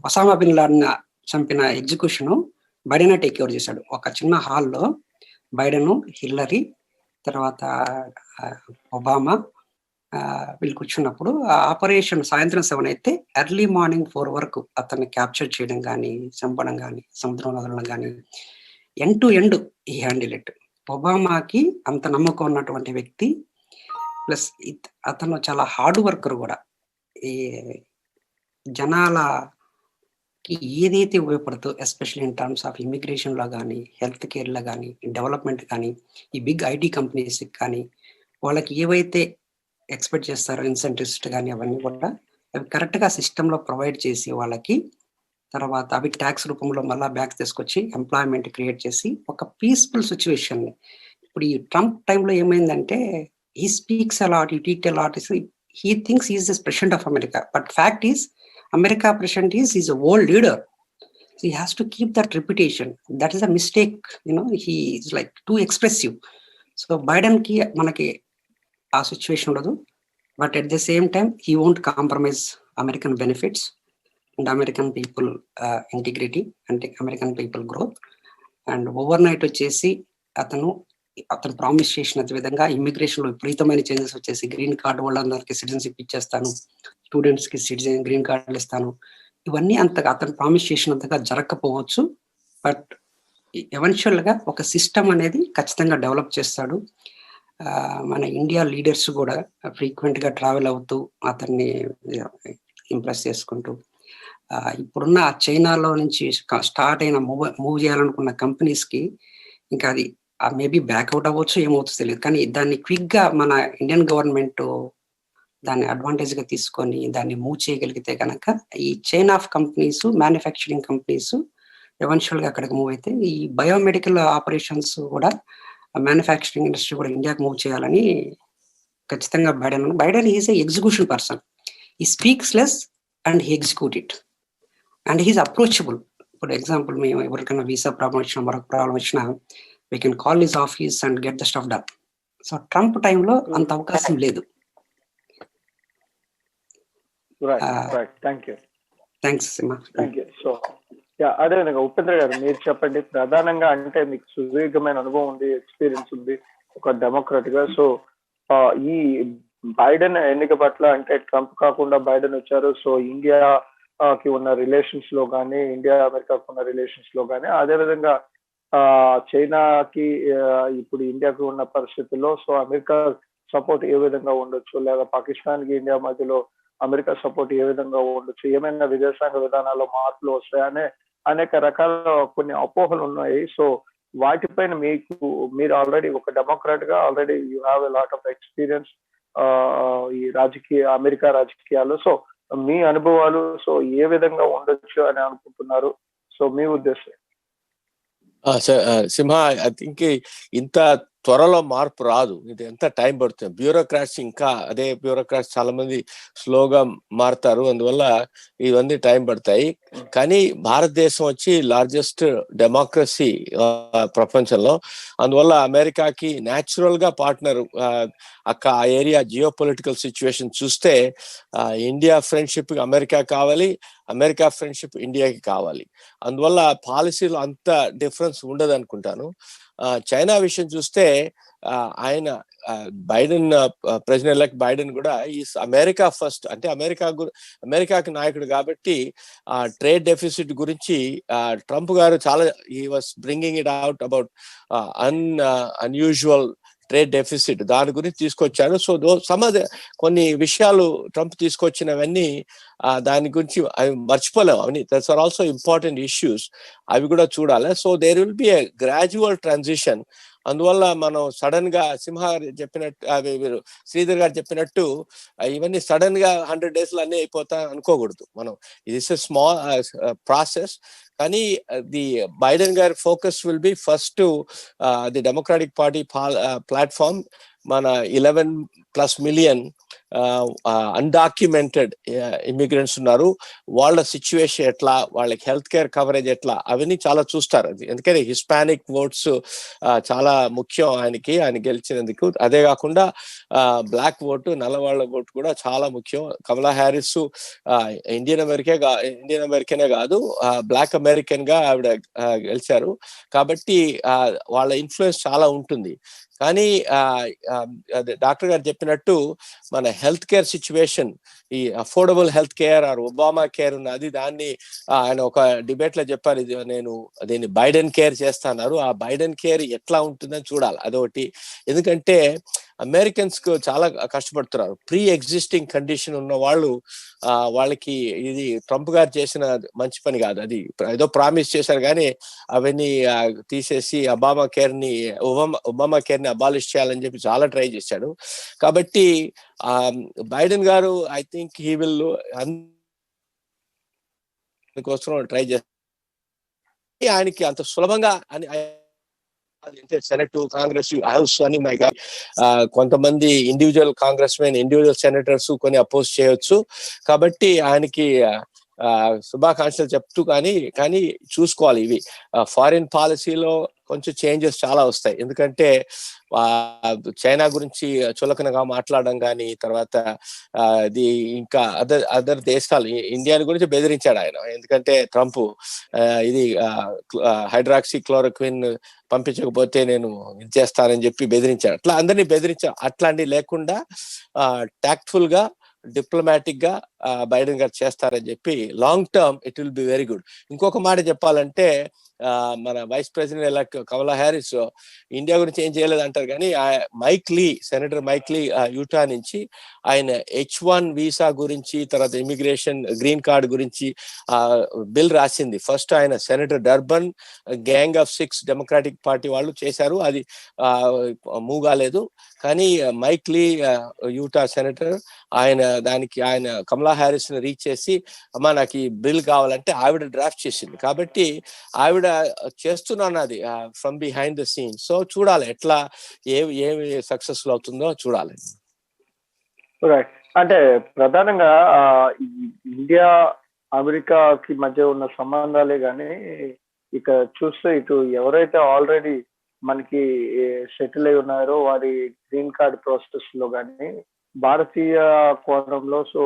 ఒసామా బిన్ లాడెన్ చంపిన ఎగ్జిక్యూషన్ బైడెన్ టేక్ ఓవర్ చేశాడు. ఒక చిన్న హాల్లో బైడెన్, హిల్లరీ, తర్వాత ఒబామా వీళ్ళు కూర్చున్నప్పుడు ఆపరేషన్ సాయంత్రం 7 అయితే ఎర్లీ మార్నింగ్ 4 వరకు అతన్ని క్యాప్చర్ చేయడం కానీ, చంపడం కానీ, సముద్రంలో వదలడం కానీ ఎండ్ టు ఎండ్ ఈ హ్యాండిల్ ఇట్. ఒబామాకి అంత నమ్మకం ఉన్నటువంటి వ్యక్తి, ప్లస్ అతను చాలా హార్డ్ వర్కర్ కూడా. ఈ జనాలకి ఏదైతే ఉపయోగపడుతుందో, ఎస్పెషల్లీ ఇన్ టర్మ్స్ ఆఫ్ ఇమిగ్రేషన్లో కానీ, హెల్త్ కేర్లో కానీ, డెవలప్మెంట్ కానీ, ఈ బిగ్ ఐటీ కంపెనీస్కి కానీ, వాళ్ళకి ఏవైతే ఎక్స్పెక్ట్ చేస్తారో ఇన్సెంటివ్స్ కానీ అవన్నీ కూడా అవి కరెక్ట్గా సిస్టంలో ప్రొవైడ్ చేసి వాళ్ళకి, తర్వాత అవి ట్యాక్స్ రూపంలో మళ్ళీ బ్యాక్ తీసుకొచ్చి ఎంప్లాయ్మెంట్ క్రియేట్ చేసి ఒక పీస్ఫుల్ సిచ్యువేషన్. ఇప్పుడు ఈ ట్రంప్ టైంలో ఏమైందంటే, he speaks a lot, he tweets a lot, he thinks he is the president of America, but fact is America president is a world leader, so he has to keep that reputation. That is a mistake, he is like too expressive. So Biden ki manaki aa situation ఉండదు, but at the same time he won't compromise American benefits and American people integrity and American people growth. And overnight వచ్చేసి అతను promise చేసిన విధంగా immigration లో విపరీతమైన changes వచ్చేసి green card వాళ్ళందరికీ citizenship ఇచ్చేస్తాను, స్టూడెంట్స్ కి సిటిజన్ గ్రీన్ కార్డులు ఇస్తాను, ఇవన్నీ అంతగా అతను ప్రామిస్ చేసినంతగా జరగకపోవచ్చు. బట్ ఎవెన్చువల్ గా ఒక సిస్టమ్ అనేది ఖచ్చితంగా డెవలప్ చేస్తాడు. మన ఇండియా లీడర్స్ కూడా ఫ్రీక్వెంట్ గా ట్రావెల్ అవుతూ అతన్ని ఇంప్రెస్ చేసుకుంటూ, ఇప్పుడున్న చైనాలో నుంచి స్టార్ట్ అయిన మూవ్ చేయాలనుకున్న కంపెనీస్ కి ఇంకా అది మేబీ బ్యాక్అవుట్ అవ్వచ్చు, ఏమవుతుందో తెలియదు. కానీ దాన్ని క్విక్ గా మన ఇండియన్ గవర్నమెంట్ దాన్ని అడ్వాంటేజ్ గా తీసుకొని దాన్ని మూవ్ చేయగలిగితే కనుక ఈ chain of companies, manufacturing companies eventual గా అక్కడికి మూవ్ అయితే ఈ బయోమెడికల్ ఆపరేషన్స్ కూడా, మ్యానుఫ్యాక్చరింగ్ ఇండస్ట్రీ కూడా ఇండియాకి మూవ్ చేయాలని ఖచ్చితంగా Biden is a execution person. He speaks less and he execute it and he's approachable. For example, మేము ఎవరికైనా వీసా ప్రాబ్లం వచ్చినా, మరొక ప్రాబ్లం వచ్చినా, we can call his office and get the stuff done. So Trump time lo anta avakasam ledu. Right. Thank you. Thanks Sima. Thank you. So అదే విధంగా ఉపేంద్ర గారు మీరు చెప్పండి, ప్రధానంగా అంటే మీకు సుదీర్ఘమైన అనుభవం ఉంది, ఎక్స్పీరియన్స్ ఉంది ఒక డెమోక్రాట్ గా. సో ఈ బైడెన్ ఎన్నిక పట్ల, అంటే ట్రంప్ కాకుండా బైడెన్ వచ్చారు, సో ఇండియాకి ఉన్న రిలేషన్స్ లో కానీ, ఇండియా అమెరికాకు ఉన్న రిలేషన్స్ లో కానీ, అదేవిధంగా చైనాకి ఇప్పుడు ఇండియాకి ఉన్న పరిస్థితుల్లో సో అమెరికా సపోర్ట్ ఏ విధంగా ఉండొచ్చు, లేదా పాకిస్తాన్ కి ఇండియా మధ్యలో అమెరికా సపోర్ట్ ఏ విధంగా ఉండొచ్చు, ఏమైనా విదేశాంగ విధానాల్లో మార్పులు వస్తాయనే అనేక రకాల కొన్ని అపోహలు ఉన్నాయి. సో వాటిపైన మీరు ఆల్రెడీ ఒక డెమోక్రాట్ గా already you have a lot of experience ఈ అమెరికా రాజకీయాలు. సో మీ అనుభవాలు సో ఏ విధంగా ఉండొచ్చు అని అనుకుంటున్నారు? సో మీ ఉద్దేశం. సింహ, ఐ థింక్ ఇంత త్వరలో మార్పు రాదు, ఇది ఎంత టైం పడుతుంది. బ్యూరోక్రాట్స్ ఇంకా అదే బ్యూరోక్రాట్స్ చాలా మంది స్లోగా మారుతారు, అందువల్ల ఇవన్నీ టైం పడతాయి. కానీ భారతదేశం వచ్చి లార్జెస్ట్ డెమోక్రసీ ప్రపంచంలో, అందువల్ల అమెరికాకి న్యాచురల్ గా పార్ట్నర్. ఆ ఏరియా జియో పొలిటికల్ సిచ్యువేషన్ చూస్తే ఇండియా ఫ్రెండ్షిప్ అమెరికా కావాలి, అమెరికా ఫ్రెండ్షిప్ ఇండియాకి కావాలి. అందువల్ల పాలసీలో అంత డిఫరెన్స్ ఉండదు అనుకుంటాను. చైనా విషయం చూస్తే ఆయన బైడెన్, ప్రెసిడెంట్ ఎలెక్ట్ బైడెన్ కూడా ఈ అమెరికా ఫస్ట్, అంటే అమెరికాకి నాయకుడు కాబట్టి ట్రేడ్ డెఫిసిట్ గురించి ట్రంప్ గారు చాలా he was bringing it out about unusual trade deficit, దాని గురించి తీసుకొచ్చారు. సో కొన్ని విషయాలు ట్రంప్ తీసుకొచ్చినవన్నీ దాని గురించి అవి మర్చిపోలేము, అవన్నీ that's are also important issues, అవి కూడా చూడాలి. So there will be a gradual transition. అందువల్ల మనం సడన్ గా సింహ చెప్పినట్టు, శ్రీధర్ గారు చెప్పినట్టు ఇవన్నీ సడన్ గా 100 days లో అన్నీ అయిపోతా అనుకోకూడదు మనం. ఇది స్మాల్ ప్రాసెస్. కానీ ది బైడెన్ గారి focus will be first the democratic party platform. మన 11+ million అన్డాక్యుమెంటెడ్ ఇమిగ్రెంట్స్ ఉన్నారు, వాళ్ళ సిచ్యువేషన్ ఎట్లా, వాళ్ళకి హెల్త్ కేర్ కవరేజ్ ఎట్లా, అవన్నీ చాలా చూస్తారు. అది ఎందుకంటే హిస్పానిక్ ఓట్స్ చాలా ముఖ్యం ఆయన గెలిచినందుకు. అదే కాకుండా బ్లాక్ ఓటు, నల్లవాళ్ల ఓటు కూడా చాలా ముఖ్యం. కమలా హ్యారిస్ ఇండియన్ అమెరికనే కాదు, బ్లాక్ అమెరికన్ గా ఆవిడ గెలిచారు కాబట్టి వాళ్ళ ఇన్ఫ్లుయెన్స్ చాలా ఉంటుంది. కానీ డాక్టర్ గారు చెప్పినట్టు మన హెల్త్ కేర్ సిచ్యువేషన్, ఈ affordable health care or Obama care ఉన్నది, దాన్ని ఆయన ఒక డిబేట్ లో చెప్పారు. ఇది నేను దీన్ని బైడెన్ కేర్ చేస్తున్నారు. ఆ బైడెన్ కేర్ ఎట్లా ఉంటుందని చూడాలి. అదొకటి. ఎందుకంటే అమెరికన్స్ కు చాలా కష్టపడుతున్నారు. ప్రీ ఎగ్జిస్టింగ్ కండిషన్ ఉన్న వాళ్ళు, వాళ్ళకి ఇది ట్రంప్ గారు చేసిన మంచి పని కాదు. అది ఏదో ప్రామిస్ చేశారు కానీ అవన్నీ తీసేసి ఒబామా కేర్ ని అబాలిష్ చేయాలని చెప్పి చాలా ట్రై చేశాడు. కాబట్టి బైడెన్ గారు ఐ థింక్ హీ విల్ కోసం ట్రై చేస్తారు. ఆయనకి అంత సులభంగా అని సెనెట్, కాంగ్రెస్, హౌస్ అని కొంతమంది individual Congress men, individual senators కొన్ని అపోజ్ చేయొచ్చు. కాబట్టి ఆయనకి శుభాకాంక్షలు చెప్తూ కానీ చూసుకోవాలి. ఇవి ఫారిన్ పాలసీలో కొంచెం చేంజెస్ చాలా వస్తాయి. ఎందుకంటే చైనా గురించి చులకనగా మాట్లాడడం కానీ, తర్వాత ఇది ఇంకా అదర్ దేశాలు, ఇండియాని గురించి బెదిరించాడు ఆయన. ఎందుకంటే ట్రంప్ ఇది హైడ్రాక్సీ క్లోరోక్విన్ పంపించకపోతే నేను ఇది చేస్తానని చెప్పి బెదిరించాడు. అట్లా అందరినీ అట్లాంటివి లేకుండా టాక్ట్ఫుల్ గా, డిప్లొమాటిక్ గా బైడెన్ గారు చేస్తారని చెప్పి long term it will be very good. ఇంకొక మాట చెప్పాలంటే మన వైస్ ప్రెసిడెంట్ ఎలక్ట్ కమలా హ్యారిస్ ఇండియా గురించి ఏం చేయలేదు అంటారు కానీ సెనేటర్ మైక్ లీ యూటా నుంచి ఆయన H1 వీసా గురించి, తర్వాత ఇమిగ్రేషన్ గ్రీన్ కార్డ్ గురించి బిల్ రాసింది. ఫస్ట్ ఆయన senator Durban gang of 6 democratic party వాళ్ళు చేశారు. అది మూవ్ కాలేదు. కానీ మైక్ లీ యూటా సెనేటర్ ఆయన కమలా హ్యారిస్ ని రీచ్ చేసి, అమ్మా నాకు ఈ బిల్ కావాలంటే ఆవిడ డ్రాఫ్ట్ చేసింది. కాబట్టి ఆవిడ చేస్తున్నది from behind the scene. So చూడాలి ఎట్లా ఏమి సక్సెస్ఫుల్ అవుతుందో చూడాలి. రైట్. అంటే ప్రధానంగా ఇండియా అమెరికాకి మధ్య ఉన్న సంబంధాలే కానీ ఇక చూస్తే ఇటు ఎవరైతే ఆల్రెడీ మనకి సెటిల్ అయి ఉన్నారో వారి గ్రీన్ కార్డ్ ప్రాసెస్ లో కానీ భారతీయ కోణంలో సో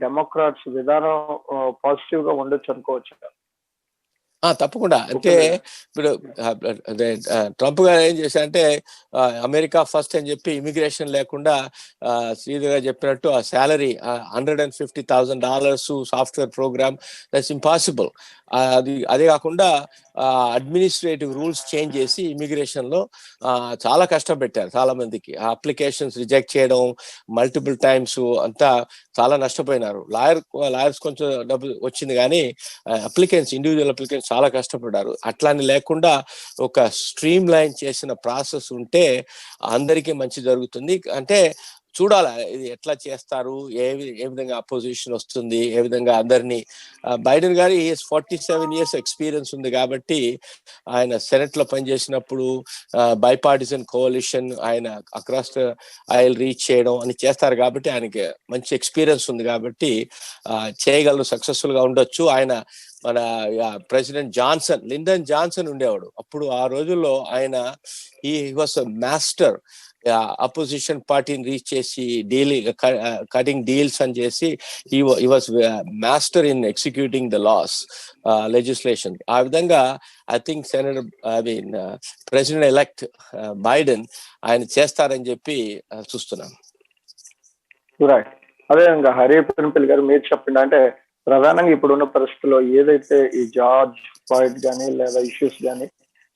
డెమోక్రాట్స్ విధానం పాజిటివ్ గా ఉండొచ్చు అనుకోవచ్చు. తప్పకుండా. అంటే ఇప్పుడు ట్రంప్ గారు ఏం చేశారంటే అమెరికా ఫస్ట్ అని చెప్పి ఇమిగ్రేషన్ లేకుండా శ్రీధర్ గారు చెప్పినట్టు ఆ salary $150,000 software program, that's impossible. అదే కాకుండా అడ్మినిస్ట్రేటివ్ రూల్స్ చేంజ్ చేసి ఇమిగ్రేషన్ లో చాలా కష్టం పెట్టారు. చాలా మందికి అప్లికేషన్స్ రిజెక్ట్ చేయడం మల్టిపుల్ టైమ్స్, అంతా చాలా నష్టపోయినారు. లాయర్స్ కొంచెం డబ్బు వచ్చింది కానీ ఇండివిజువల్ అప్లికెంట్స్ చాలా కష్టపడ్డారు. అట్లాని లేకుండా ఒక స్ట్రీమ్ లైన్ చేసిన ప్రాసెస్ ఉంటే అందరికీ మంచి జరుగుతుంది. అంటే చూడాలి ఇది ఎట్లా చేస్తారు, ఏ విధంగా అపోజిషన్ వస్తుంది, ఏ విధంగా అందరినీ. బైడెన్ గారి 47 years ఎక్స్పీరియన్స్ ఉంది కాబట్టి ఆయన సెనెట్ లో పనిచేసినప్పుడు బైపార్టిజన్ కోalition ఆయన అక్రాస్ ఐల్ రీచ్ చేయడం అని చేస్తారు కాబట్టి ఆయనకి మంచి ఎక్స్పీరియన్స్ ఉంది కాబట్టి చేయగలరు, సక్సెస్ఫుల్ గా ఉండొచ్చు. ఆయన మన ప్రెసిడెంట్ లిండన్ జాన్సన్ ఉండేవాడు అప్పుడు. ఆ రోజుల్లో ఆయన హీ వాస్ మాస్టర్ అపోజిషన్ పార్టీని రీచ్ చేసి కటింగ్ డీల్స్ అని చేసి he was master in executing the laws, legislation. ఆ విధంగా I think president elect Biden ఆయన చేస్తారని చెప్పి చూస్తున్నాను. అదేవిధంగా హరిపెన్పల్లి గారు మీరు చెప్పండి. అంటే ప్రధానంగా ఇప్పుడున్న పరిస్థితుల్లో ఏదైతే ఈ జార్జ్ ఫ్లాయిడ్ కానీ లేదా ఇష్యూస్ కానీ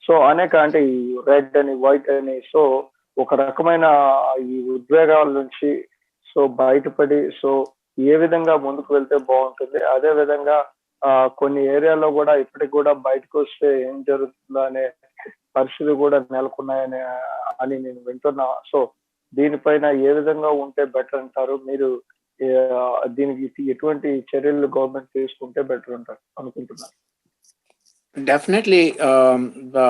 సో అనేక, అంటే ఈ రెడ్ అని వైట్ అని, సో ఒక రకమైన ఈ ఉద్వేగాల నుంచి సో బయటపడి సో ఏ విధంగా ముందుకు వెళ్తే బాగుంటుంది, అదే విధంగా కొన్ని ఏరియాలో కూడా ఇప్పటికి కూడా బయటకు వస్తే ఏం జరుగుతుందో అనే పరిస్థితి కూడా నెలకొన్నాయని నేను వింటున్నా. సో దీనిపైన ఏ విధంగా ఉంటే బెటర్ అంటారు మీరు? దీనికి ఎటువంటి చర్యలు గవర్నమెంట్ తీసుకుంటే బెటర్ అంటారు అనుకుంటున్నారు? Definitely, the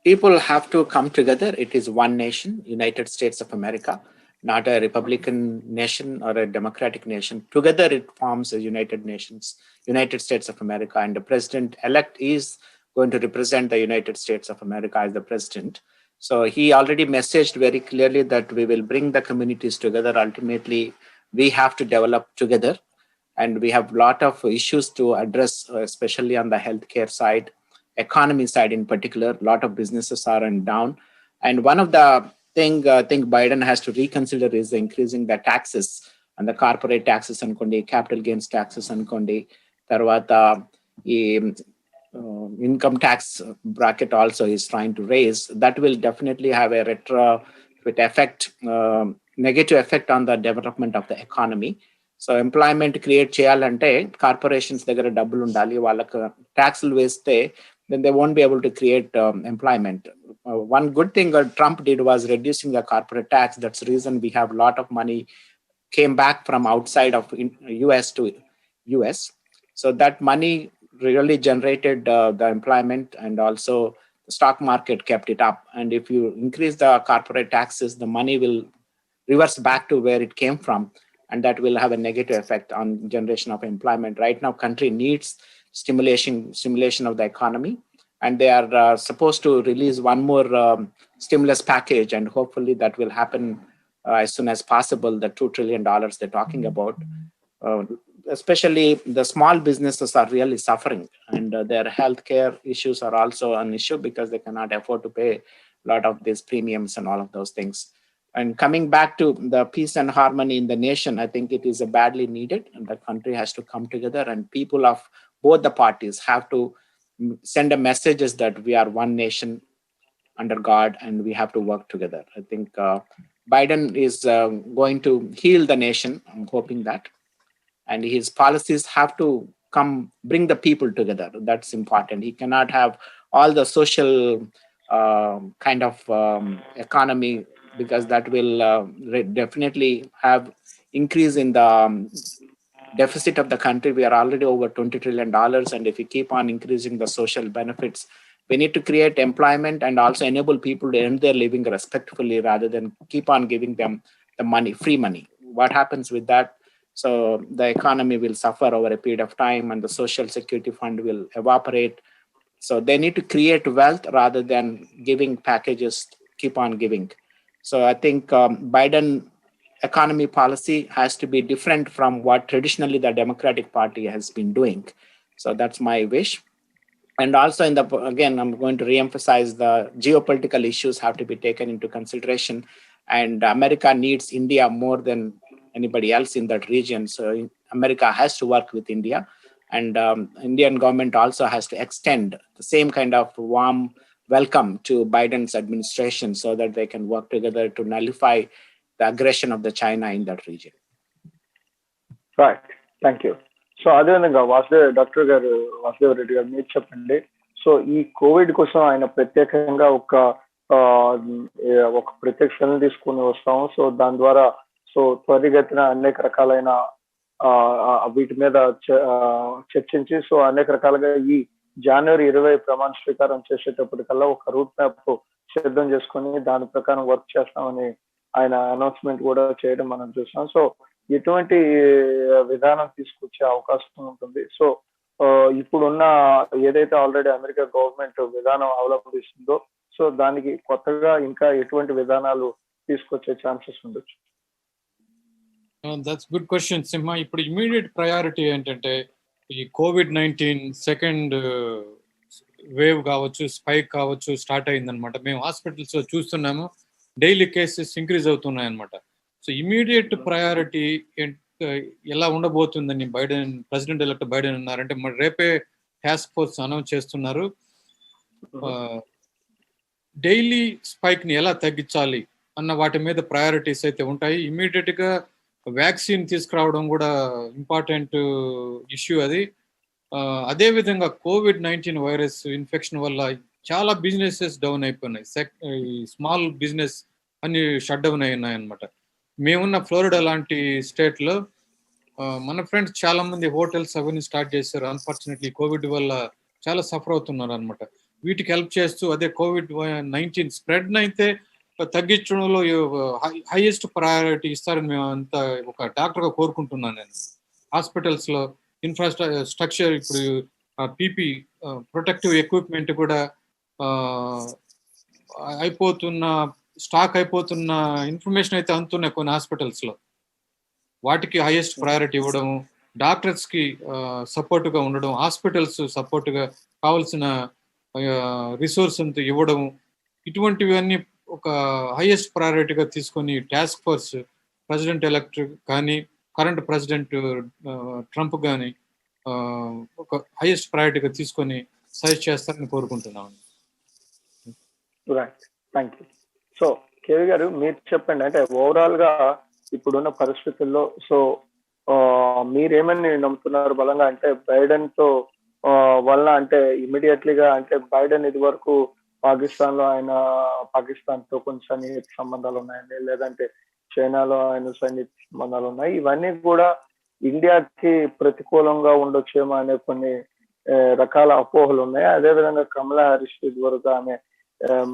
people have to come together. It is one nation, United States of America, not a Republican nation or a Democratic nation. Together it forms a United States of America, and the president-elect is going to represent the United States of America as the president. So he already messaged very clearly that we will bring the communities together. Ultimately, we have to develop together, and we have a lot of issues to address, especially on the healthcare side, economy side in particular. A lot of businesses are down. And one of the thing I think Biden has to reconsider is increasing the taxes and the corporate taxes అనుకోండి, capital gains taxes అనుకోండి, తర్వాత ఈ income tax bracket also is trying to raise. That will definitely have a effect, negative effect on the development of the economy. So employment create చేయాలంటే corporations దగ్గర డబ్బులు ఉండాలి, వాళ్ళకు ట్యాక్స్లు వేస్తే then they won't be able to create employment. One good thing Trump did was reducing the corporate tax. That's the reason we have a lot of money came back from outside of US to US. So that money really generated the employment, and also the stock market kept it up. And if you increase the corporate taxes, the money will reverse back to where it came from, and that will have a negative effect on generation of employment. Right now, country needs stimulation of the economy, and they are supposed to release one more stimulus package, and hopefully that will happen as soon as possible. The $2 trillion they're talking about, especially the small businesses are really suffering, and their healthcare issues are also an issue because they cannot afford to pay a lot of these premiums and all of those things. And coming back to the peace and harmony in the nation, I think it is badly needed, and the country has to come together, and people of both the parties have to send a messages that we are one nation under God, and we have to work together. I think Biden is going to heal the nation. I'm hoping that, and his policies have to bring the people together. That's important. He cannot have all the social kind of economy, because that will definitely have increase in the deficit of the country. We are already over $20 trillion, and if we keep on increasing the social benefits, we need to create employment and also enable people to earn their living respectfully rather than keep on giving them the money, free money. What happens with that? So the economy will suffer over a period of time, and the social security fund will evaporate. So they need to create wealth rather than giving packages, keep on giving. So I think Biden economy policy has to be different from what traditionally the Democratic Party has been doing. So that's my wish. And also again, I'm going to reemphasize the geopolitical issues have to be taken into consideration, and America needs India more than anybody else in that region. So America has to work with India, and Indian government also has to extend the same kind of warm welcome to Biden's administration so that they can work together to nullify the aggression of the China in that region. Right. Thank you. So అదేవిధంగా doctor గారు వాసుదేవ రెడ్డి గారు మీరు చెప్పండి. So ఈ Covid కోసం ఆయన ప్రత్యేకంగా ఒక ప్రత్యేక శ్రమ తీసుకుని వస్తాము. సో దాని ద్వారా సో త్వరిగతిన అనేక రకాలైన వీటి మీద చర్చించి సో అనేక రకాలుగా ఈ జనవరి 20 ప్రమాణ స్వీకారం చేసేటప్పటికల్లా ఒక రూట్ మ్యాప్ సిద్ధం చేసుకుని దాని ప్రకారం వర్క్ చేస్తామని ఆయన అనౌన్స్మెంట్ కూడా చేయడం మనం చూసాం. సో ఎటువంటి విధానం తీసుకొచ్చే అవకాశం ఉంటుంది? సో ఇప్పుడున్న ఏదైతే ఆల్రెడీ అమెరికా గవర్నమెంట్ విధానం అవలంబిస్తుందో సో దానికి కొత్తగా ఇంకా ఎటువంటి విధానాలు తీసుకొచ్చే ఛాన్సెస్ ఉండొచ్చు? దట్స్ గుడ్ క్వశ్చన్ సింహ. ఇప్పుడు ఇమీడియట్ ప్రయారిటీ ఏంటంటే ఈ COVID-19 సెకండ్ వేవ్ కావచ్చు, స్పైక్ కావచ్చు స్టార్ట్ అయిందనమాట. మేము హాస్పిటల్స్ లో చూస్తున్నాము, డైలీ కేసెస్ ఇంక్రీజ్ అవుతున్నాయి అనమాట. సో ఇమీడియట్ ప్రయారిటీ ఎలా ఉండబోతుందని ప్రెసిడెంట్ ఎలక్ట్ బైడెన్ అన్నారంటే రేపే టాస్క్ ఫోర్స్ అనౌన్స్ చేస్తున్నారు. డైలీ స్పైక్ ని ఎలా తగ్గించాలి అన్న వాటి మీద ప్రయారిటీస్ అయితే ఉంటాయి. ఇమీడియట్ గా వ్యాక్సిన్ తీసుకురావడం కూడా ఇంపార్టెంట్ ఇష్యూ అది. అదేవిధంగా COVID-19 వైరస్ ఇన్ఫెక్షన్ వల్ల చాలా బిజినెసెస్ డౌన్ అయిపోయినాయి. స్మాల్ బిజినెస్ అన్ని షట్ డౌన్ అయినాయి అనమాట. మేమున్న ఫ్లోరిడా లాంటి స్టేట్ లో మన ఫ్రెండ్స్ చాలా మంది హోటల్స్ అవన్నీ స్టార్ట్ చేశారు. అన్ఫార్చునేట్లీ కోవిడ్ వల్ల చాలా సఫర్ అవుతున్నారు అనమాట. వీటికి హెల్ప్ చేస్తూ అదే COVID-19 స్ప్రెడ్ అయితే తగ్గించడంలో హైయెస్ట్ ప్రయారిటీ ఇస్తారని మేము అంతా ఒక డాక్టర్ గా కోరుకుంటున్నాను. నేను హాస్పిటల్స్ లో ఇన్ఫ్రాస్ట్రక్చర్ ఇప్పుడు పీపీ ప్రొటెక్టివ్ ఎక్విప్మెంట్ కూడా స్టాక్ అయిపోతున్న ఇన్ఫర్మేషన్ అయితే అందుతున్నాయి కొన్ని హాస్పిటల్స్ లో. వాటికి హైయెస్ట్ ప్రయారిటీ ఇవ్వడం, డాక్టర్స్ కి సపోర్ట్ గా ఉండడం, హాస్పిటల్స్ సపోర్ట్ గా కావాల్సిన రిసోర్స్ అంతా ఇవ్వడం, ఇటువంటివన్నీ ఒక హైయెస్ట్ ప్రయారిటీగా తీసుకొని టాస్క్ ఫోర్స్ ప్రెసిడెంట్ ఎలక్ట్ కానీ కరెంట్ ప్రెసిడెంట్ ట్రంప్ కానీ ఒక హైయెస్ట్ ప్రయారిటీగా తీసుకొని సజెస్ట్ చేస్తారని కోరుకుంటున్నాను. Right, thank you. So KV గారు మీరు చెప్పండి, అంటే ఓవరాల్ గా ఇప్పుడున్న పరిస్థితుల్లో సో మీరేమని నమ్ముతున్నారు బలంగా, అంటే బైడెన్ తో వల్ల అంటే ఇమీడియట్లీగా అంటే బైడెన్ ఇది వరకు పాకిస్తాన్ లో ఆయన పాకిస్తాన్ తో కొన్ని సన్నిహిత సంబంధాలు ఉన్నాయండి, లేదంటే చైనాలో ఆయన సన్నిహిత సంబంధాలు ఉన్నాయి, ఇవన్నీ కూడా ఇండియాకి ప్రతికూలంగా ఉండొచ్చేమో అనే కొన్ని రకాల అపోహలు ఉన్నాయి. అదేవిధంగా కమలా హారిస్ ఇది వరకు ఆమె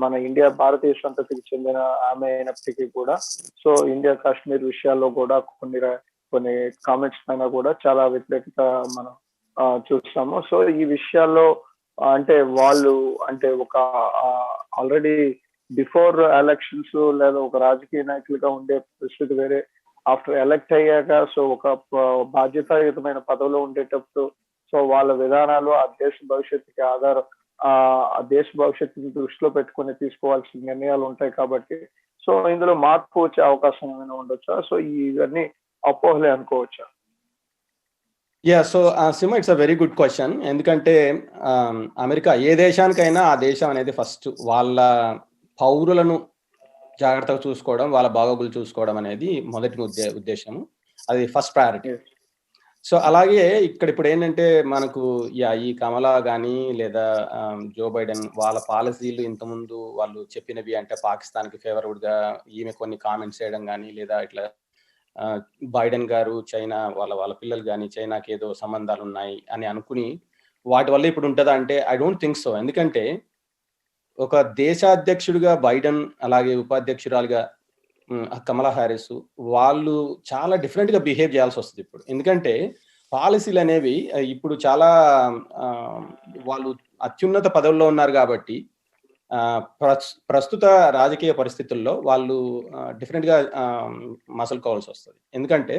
మన ఇండియా భారతీయ సంతతికి చెందిన ఆమె అయినప్పటికీ కూడా సో ఇండియా కాశ్మీర్ విషయాల్లో కూడా కొన్ని కామెంట్స్ పైన కూడా చాలా వ్యతిరేకత మనం చూస్తాము. సో ఈ విషయాల్లో అంటే వాళ్ళు అంటే ఒక ఆల్రెడీ బిఫోర్ ఎలక్షన్స్ లేదా ఒక రాజకీయ నాయకులుగా ఉండే పరిస్థితి వేరే, ఆఫ్టర్ ఎలక్ట్ అయ్యాక సో ఒక బాధ్యతాయుతమైన పదవిలో ఉండేటప్పుడు సో వాళ్ళ విధానాలు ఆ దేశ భవిష్యత్తుకి ఆ దేశ భవిష్యత్తుని దృష్టిలో పెట్టుకుని తీసుకోవాల్సిన నిర్ణయాలు ఉంటాయి కాబట్టి సో ఇందులో మార్పు వచ్చే అవకాశం ఏమైనా ఉండొచ్చా? సో ఇవన్నీ అపోహలే అనుకోవచ్చా? So Seema, it's a very good question. ఎందుకంటే అమెరికా ఏ దేశానికైనా ఆ దేశం అనేది ఫస్ట్ వాళ్ళ పౌరులను జాగ్రత్తగా చూసుకోవడం, వాళ్ళ బాగోగులు చూసుకోవడం అనేది మొదటి ఉద్దేశం, అది ఫస్ట్ ప్రయారిటీ. సో అలాగే ఇక్కడ ఇప్పుడు ఏంటంటే మనకు ఈ కమలా కానీ లేదా జో బైడెన్ వాళ్ళ పాలసీలు ఇంతకుముందు వాళ్ళు చెప్పినవి అంటే పాకిస్తాన్కి ఫేవర్వుడ్గా ఈమె కొన్ని కామెంట్స్ చేయడం కానీ, లేదా ఇట్లా బైడెన్ గారు చైనా వాళ్ళ పిల్లలు కానీ చైనాకి ఏదో సంబంధాలు ఉన్నాయి అని అనుకుని వాటి వల్ల ఇప్పుడు ఉంటుందా అంటే ఐ డోంట్ థింక్ సో. ఎందుకంటే ఒక దేశాధ్యక్షుడిగా బైడెన్, అలాగే ఉపాధ్యక్షురాలుగా కమలా హారిస్ వాళ్ళు చాలా డిఫరెంట్గా బిహేవ్ చేయాల్సి వస్తుంది ఇప్పుడు. ఎందుకంటే పాలసీలు అనేవి ఇప్పుడు చాలా వాళ్ళు అత్యున్నత పదవుల్లో ఉన్నారు కాబట్టి ప్రస్తుత రాజకీయ పరిస్థితుల్లో వాళ్ళు డిఫరెంట్గా మసలుకోవాల్సి వస్తుంది. ఎందుకంటే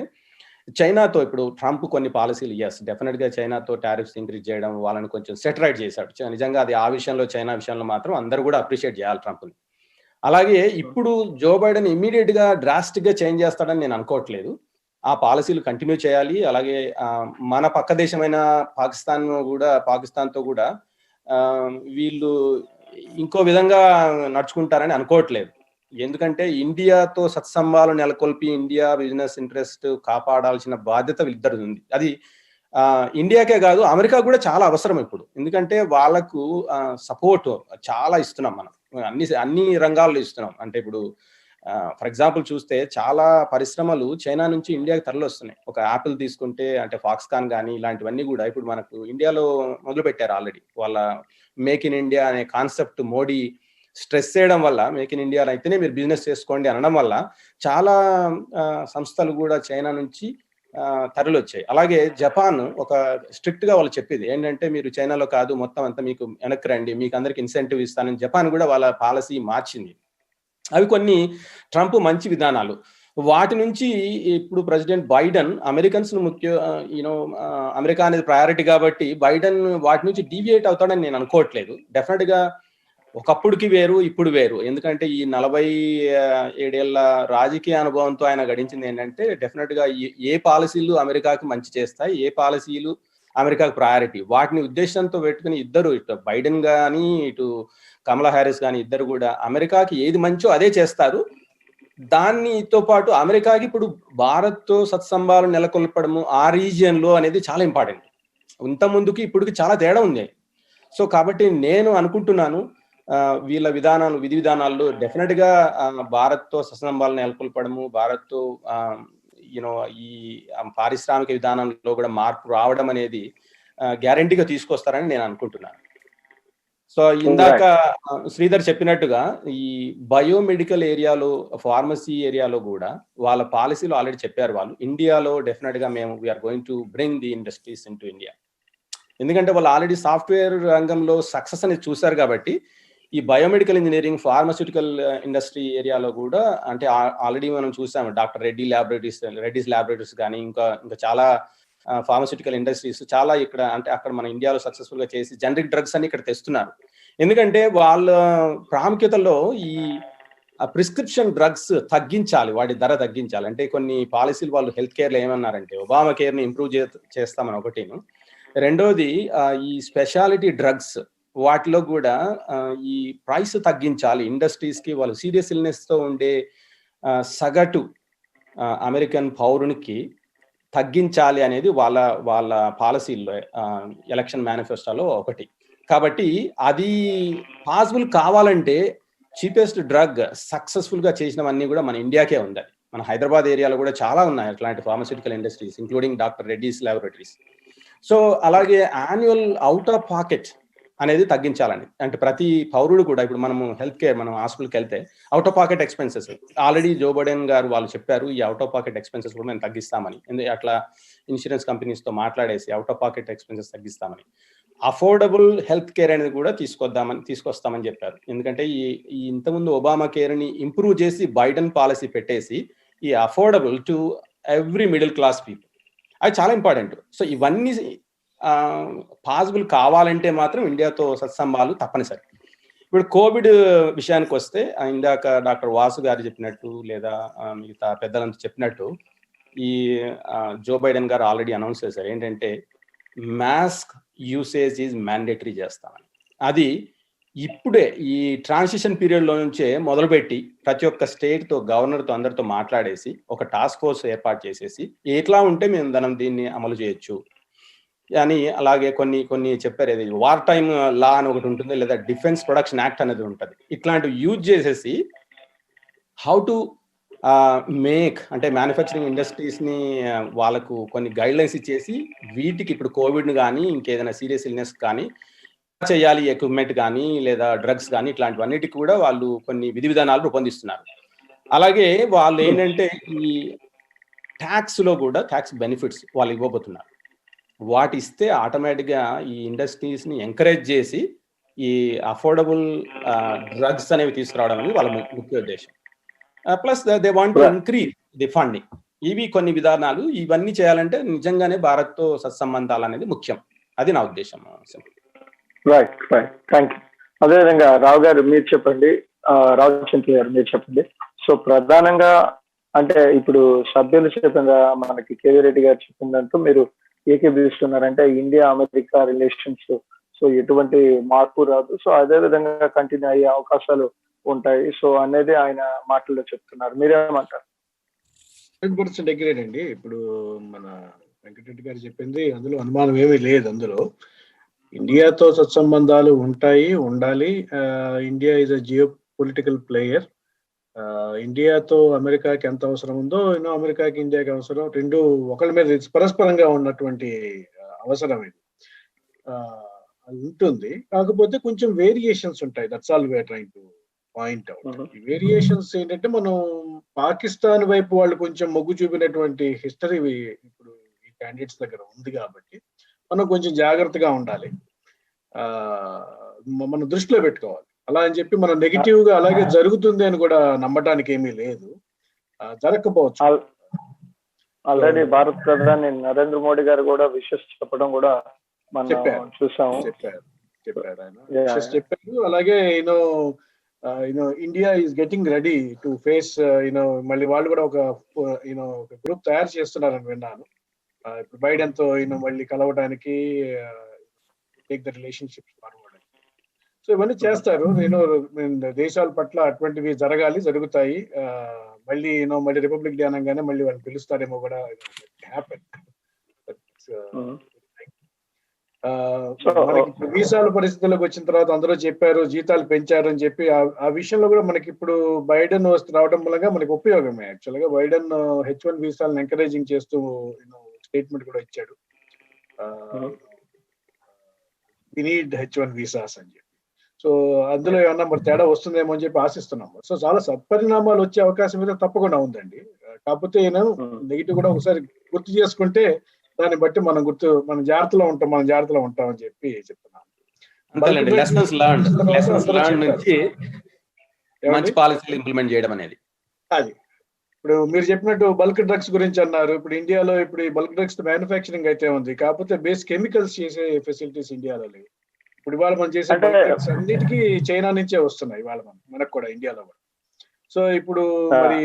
చైనాతో ఇప్పుడు ట్రంప్ కొన్ని పాలసీలు డెఫినెట్గా చైనాతో టారిఫ్స్ ఇంక్రీజ్ చేయడం వాళ్ళని కొంచెం సెటరైట్ చేశాడు. నిజంగా అది ఆ విషయంలో చైనా విషయంలో మాత్రం అందరూ కూడా అప్రిషియేట్ చేయాలి ట్రంప్ని. అలాగే ఇప్పుడు జో బైడెన్ ఇమ్మీడియట్ గా డ్రాస్టిక్ గా చేంజ్ చేస్తాడని నేను అనుకోవట్లేదు. ఆ పాలసీలు కంటిన్యూ చేయాలి. అలాగే మన పక్క దేశమైన పాకిస్తాన్తో కూడా వీళ్ళు ఇంకో విధంగా నడుచుకుంటారని అనుకోవట్లేదు. ఎందుకంటే ఇండియాతో సత్సంబాలు నెలకొల్పి ఇండియా బిజినెస్ ఇంట్రెస్ట్ కాపాడాల్సిన బాధ్యత వీళ్ళిద్దరు ఉంది. అది ఇండియాకే కాదు అమెరికా కూడా చాలా అవసరం ఇప్పుడు. ఎందుకంటే వాళ్ళకు సపోర్ట్ చాలా ఇస్తున్నాం మనం, అన్ని రంగాల్లో ఇస్తున్నాం. అంటే ఇప్పుడు ఫర్ ఎగ్జాంపుల్ చూస్తే చాలా పరిశ్రమలు చైనా నుంచి ఇండియాకి తరలి వస్తున్నాయి. ఒక యాపిల్ తీసుకుంటే అంటే ఫాక్స్కాన్ కానీ ఇలాంటివన్నీ కూడా ఇప్పుడు మనకు ఇండియాలో మొదలు పెట్టారు ఆల్రెడీ. వాళ్ళ మేక్ ఇన్ ఇండియా అనే కాన్సెప్ట్ మోడీ స్ట్రెస్ చేయడం వల్ల మేక్ ఇన్ ఇండియా అయితేనే మీరు బిజినెస్ చేసుకోండి అనడం వల్ల చాలా సంస్థలు కూడా చైనా నుంచి తరలి వచ్చాయి. అలాగే జపాన్ ఒక స్ట్రిక్ట్ గా వాళ్ళు చెప్పేది ఏంటంటే మీరు చైనాలో కాదు మొత్తం అంతా మీకు వెనక్కి రండి, మీకు అందరికి ఇన్సెంటివ్ ఇస్తానని జపాన్ కూడా వాళ్ళ పాలసీ మార్చింది. అవి కొన్ని ట్రంప్ మంచి విధానాలు. వాటి నుంచి ఇప్పుడు ప్రెసిడెంట్ బైడెన్ అమెరికన్స్ అమెరికా అనేది ప్రయారిటీ కాబట్టి బైడెన్ వాటి నుంచి డీవియేట్ అవుతాడని నేను అనుకోవట్లేదు. డెఫినెట్ గా ఒకప్పుడుకి వేరు ఇప్పుడు వేరు. ఎందుకంటే ఈ 47 ఏళ్ల రాజకీయ అనుభవంతో ఆయన గడించింది ఏంటంటే డెఫినెట్ గా ఏ పాలసీలు అమెరికాకి మంచి చేస్తాయి, ఏ పాలసీలు అమెరికాకు ప్రయారిటీ, వాటిని ఉద్దేశంతో పెట్టుకుని ఇద్దరు ఇటు బైడెన్ కానీ ఇటు కమలా హారిస్ కానీ ఇద్దరు కూడా అమెరికాకి ఏది మంచో అదే చేస్తారు. దానితో పాటు అమెరికాకి ఇప్పుడు భారత్తో సత్సంబాలు నెలకొల్పడము ఆ రీజియన్ లో అనేది చాలా ఇంపార్టెంట్. ఇంత ముందుకి ఇప్పటికి చాలా తేడా ఉంది. సో కాబట్టి నేను అనుకుంటున్నాను వీళ్ళ విధి విధానాల్లో డెఫినెట్ గా భారత్తో సత్సంబాలు నెలకొల్పడము, భారత్తో ఈ పారిశ్రామిక విధానంలో కూడా మార్పు రావడం అనేది గ్యారంటీగా తీసుకొస్తారని నేను అనుకుంటున్నాను. సో ఇందాక శ్రీధర్ చెప్పినట్టుగా ఈ బయోమెడికల్ ఏరియాలో, ఫార్మసీ ఏరియాలో కూడా వాళ్ళ పాలసీలు ఆల్రెడీ చెప్పారు వాళ్ళు. ఇండియాలో డెఫినెట్ గా మేము we are going to bring the industries into India. ఎందుకంటే వాళ్ళు ఆల్రెడీ సాఫ్ట్వేర్ రంగంలో సక్సెస్ అనేది చూశారు కాబట్టి ఈ బయోమెడికల్ ఇంజనీరింగ్, ఫార్మస్యూటికల్ ఇండస్ట్రీ ఏరియాలో కూడా అంటే ఆల్రెడీ మనం చూసాము డాక్టర్ రెడ్డిస్ ల్యాబొరేటరీస్ కానీ ఇంకా చాలా ఫార్మస్యూటికల్ ఇండస్ట్రీస్ చాలా ఇక్కడ అంటే అక్కడ మన ఇండియాలో సక్సెస్ఫుల్ గా చేసి జనరిక్ డ్రగ్స్ అని ఇక్కడ తెస్తున్నారు. ఎందుకంటే వాళ్ళ ప్రాముఖ్యతలో ఈ ప్రిస్క్రిప్షన్ డ్రగ్స్ తగ్గించాలి, వాటి ధర తగ్గించాలి. అంటే కొన్ని పాలసీలు వాళ్ళు హెల్త్ కేర్లో ఏమన్నారంటే ఒబామా కేర్ని ఇంప్రూవ్ చేస్తామని ఒకటిను, రెండోది ఈ స్పెషాలిటీ డ్రగ్స్ వాటిలో కూడా ఈ ప్రైస్ తగ్గించాలి ఇండస్ట్రీస్కి. వాళ్ళు సీరియస్ ఇల్నెస్తో ఉండే సగటు అమెరికన్ పౌరునికి తగ్గించాలి అనేది వాళ్ళ పాలసీల్లో ఎలక్షన్ మేనిఫెస్టోలో ఒకటి. కాబట్టి అది పాసిబుల్ కావాలంటే చీపెస్ట్ డ్రగ్ సక్సెస్ఫుల్గా చేసినవన్నీ కూడా మన ఇండియాకే ఉంది. మన హైదరాబాద్ ఏరియాలో కూడా చాలా ఉన్నాయి అట్లాంటి pharmaceutical industries, including doctor Reddy's laboratories. So అలాగే యాన్యువల్ అవుట్ ఆఫ్ పాకెట్ అనేది తగ్గించాలండి. అంటే ప్రతి పౌరుడు కూడా, ఇప్పుడు మనము హెల్త్ కేర్, మనం హాస్పిటల్కి వెళ్తే out of pocket expenses already Joe Biden గారు వాళ్ళు చెప్పారు, ఈ అవుట్ ఆఫ్ పాకెట్ ఎక్స్పెన్సెస్ కూడా మేము తగ్గిస్తామని. అట్లా ఇన్సూరెన్స్ కంపెనీస్తో మాట్లాడేసి అవుట్ ఆఫ్ పాకెట్ ఎక్స్పెన్సెస్ తగ్గిస్తామని. అఫోర్డబుల్ హెల్త్ కేర్ అనేది కూడా తీసుకొస్తామని చెప్పారు. ఎందుకంటే ఈ ఇంతకుముందు ఒబామా కేర్ని ఇంప్రూవ్ చేసి బైడెన్ పాలసీ పెట్టేసి ఈ affordable to every middle class people, అది చాలా ఇంపార్టెంట్. సో ఇవన్నీ పాసిబుల్ కావాలంటే మాత్రం ఇండియాతో సత్సంబాలు తప్పనిసరి. ఇప్పుడు కోవిడ్ విషయానికి వస్తే ఇందాక డాక్టర్ వాసు గారు చెప్పినట్టు, లేదా మిగతా పెద్దలంతా చెప్పినట్టు, ఈ జో బైడెన్ గారు ఆల్రెడీ అనౌన్స్ చేశారు ఏంటంటే మాస్క్ యూసేజ్ ఈజ్ మ్యాండేటరీ చేస్తామని. అది ఇప్పుడే ఈ ట్రాన్సిషన్ పీరియడ్లో నుంచే మొదలుపెట్టి ప్రతి ఒక్క స్టేట్తో, గవర్నర్తో అందరితో మాట్లాడేసి ఒక టాస్క్ ఫోర్స్ ఏర్పాటు చేసేసి ఎట్లా ఉంటే మేము దీన్ని అమలు చేయొచ్చు అని. అలాగే కొన్ని చెప్పారు, ఏది వార్ టైమ్ లా అని ఒకటి ఉంటుంది, లేదా డిఫెన్స్ ప్రొడక్షన్ యాక్ట్ అనేది ఉంటుంది. ఇట్లాంటివి యూజ్ చేసేసి హౌ టు మేక్, అంటే మ్యానుఫ్యాక్చరింగ్ ఇండస్ట్రీస్ని వాళ్ళకు కొన్ని గైడ్లైన్స్ ఇచ్చేసి వీటికి ఇప్పుడు కోవిడ్ని కానీ ఇంకేదైనా సీరియస్ ఇల్నెస్ కానీ చేయాలి, ఎక్విప్మెంట్ కానీ లేదా డ్రగ్స్ కానీ ఇట్లాంటివన్నిటికి కూడా వాళ్ళు కొన్ని విధి విధానాలు రూపొందిస్తున్నారు. అలాగే వాళ్ళు ఏంటంటే ఈ ట్యాక్స్లో కూడా ట్యాక్స్ బెనిఫిట్స్ వాళ్ళు ఇవ్వబోతున్నారు. వాటి ఇస్తే ఆటోమేటిక్గా ఈ ఇండస్ట్రీస్ని ఎంకరేజ్ చేసి ఈ అఫోర్డబుల్ డ్రగ్స్ అనేవి తీసుకురావడం అనేది వాళ్ళ ముఖ్య ఉద్దేశం. Plus they want to increase the funding. ఇవి కొన్ని విధానాలు. ఇవన్నీ చేయాలంటే నిజంగానే భారత్తో సత్సంబంధాలు అనేది ముఖ్యం. అది నా ఉద్దేశం. Right, thank you. అదేవిధంగా రావు గారు మీరు చెప్పండి, రామచంద్ర గారు మీరు చెప్పండి. సో ప్రధానంగా అంటే ఇప్పుడు సభ్యులు చెప్పిన మనకి కేవీ రెడ్డి గారు చెప్పిందంటూ మీరు ఏకీభవిస్తున్నారంటే ఇండియా అమెరికా రిలేషన్స్ సో ఎటువంటి మార్పు రాదు, సో అదే విధంగా కంటిన్యూ అయ్యే అవకాశాలు ఉంటాయి సో అనేది ఆయన మాటల్లో చెప్తున్నారు. మీరేమంటారు? 100% అగ్రీడ్ అండి. ఇప్పుడు మన వెంకటరెడ్డి గారు చెప్పింది అందులో అనుమానం ఏమీ లేదు. అందులో ఇండియాతో సత్సంబంధాలు ఉంటాయి, ఉండాలి. India is a geo political player. ఇండియాతో అమెరికాకి ఎంత అవసరం ఉందో అమెరికాకి ఇండియాకి అవసరం, రెండు ఒకళ్ళ మీద పరస్పరంగా ఉన్నటువంటి అవసరం ఇది అది ఉంటుంది. కాకపోతే కొంచెం వేరియేషన్స్ ఉంటాయి. That's all we are trying to point out. ఈ వేరియేషన్స్ ఏంటంటే మనం పాకిస్తాన్ వైపు వాళ్ళు కొంచెం మొగ్గు చూపినటువంటి హిస్టరీ ఇప్పుడు ఈ క్యాండిడేట్స్ దగ్గర ఉంది కాబట్టి మనం కొంచెం జాగ్రత్తగా ఉండాలి, మనం దృష్టిలో పెట్టుకోవాలి. అలా అని చెప్పి మనం నెగిటివ్ గా అలాగే జరుగుతుంది అని కూడా నమ్మటానికి ఏమీ లేదు, జరగకపోవచ్చు. ఆల్రెడీ భారత ప్రధాని నరేంద్ర మోడీ గారు కూడా విషెస్ చెప్పడం కూడా మనం చూసాము. చెప్పారు ఆయన విషెస్ చెప్పారు. అలాగే India is getting ready to face మళ్ళీ వాళ్ళు కూడా ఒక గ్రూప్ తయారు చేస్తున్నారని విన్నాను. ఇప్పుడు బైడెన్ తో మళ్ళీ కలవడానికి, take the relationships forward. So ఇవన్నీ చేస్తారు. దేశాల పట్ల అటువంటివి జరుగుతాయి. మళ్ళీ మళ్ళీ రిపబ్లిక్ డే అనగానే మళ్ళీ వాళ్ళు పిలుస్తారేమో కూడా హ్యాపెన్. మనకి వీసాల పరిస్థితుల్లోకి వచ్చిన తర్వాత అందరూ చెప్పారు జీతాలు పెంచారు అని చెప్పి, ఆ విషయంలో కూడా మనకి ఇప్పుడు బైడెన్ రావడం మూలంగా మనకి ఉపయోగమే. యాక్చువల్ గా బైడెన్ H1 వీసాలను ఎంకరేజింగ్ చేస్తూ స్టేట్మెంట్ కూడా ఇచ్చాడు, వి నీడ్ H1 వీసాస్ అని చెప్పి. సో అందులో ఏమన్నా మరి తేడా వస్తుందేమో అని చెప్పి ఆశిస్తున్నాము. సో చాలా సత్పరిణామాలు వచ్చే అవకాశం మీద తప్పకుండా ఉందండి. కాకపోతే నెగిటివ్ కూడా ఒకసారి గుర్తు చేసుకుంటే దాన్ని బట్టి మనం జాగ్రత్తలో ఉంటాం అని చెప్పి చెప్తున్నాను. అది ఇప్పుడు మీరు చెప్పినట్టు బల్క్ డ్రగ్స్ గురించి అన్నారు. ఇప్పుడు ఇండియాలో ఇప్పుడు ఈ బల్క్ డ్రగ్స్ మ్యానుఫ్యాక్చరింగ్ అయితే ఉంది, కాకపోతే బేస్ కెమికల్స్ చేసే ఫెసిలిటీస్ ఇండియాలో లేవు. ఇప్పుడు ఇవాళ మనం చేసే బల్క్ డ్రగ్స్ అన్నిటికీ చైనా నుంచే వస్తున్నాయి ఇవాళ మనకు కూడా ఇండియాలో కూడా. సో ఇప్పుడు మరి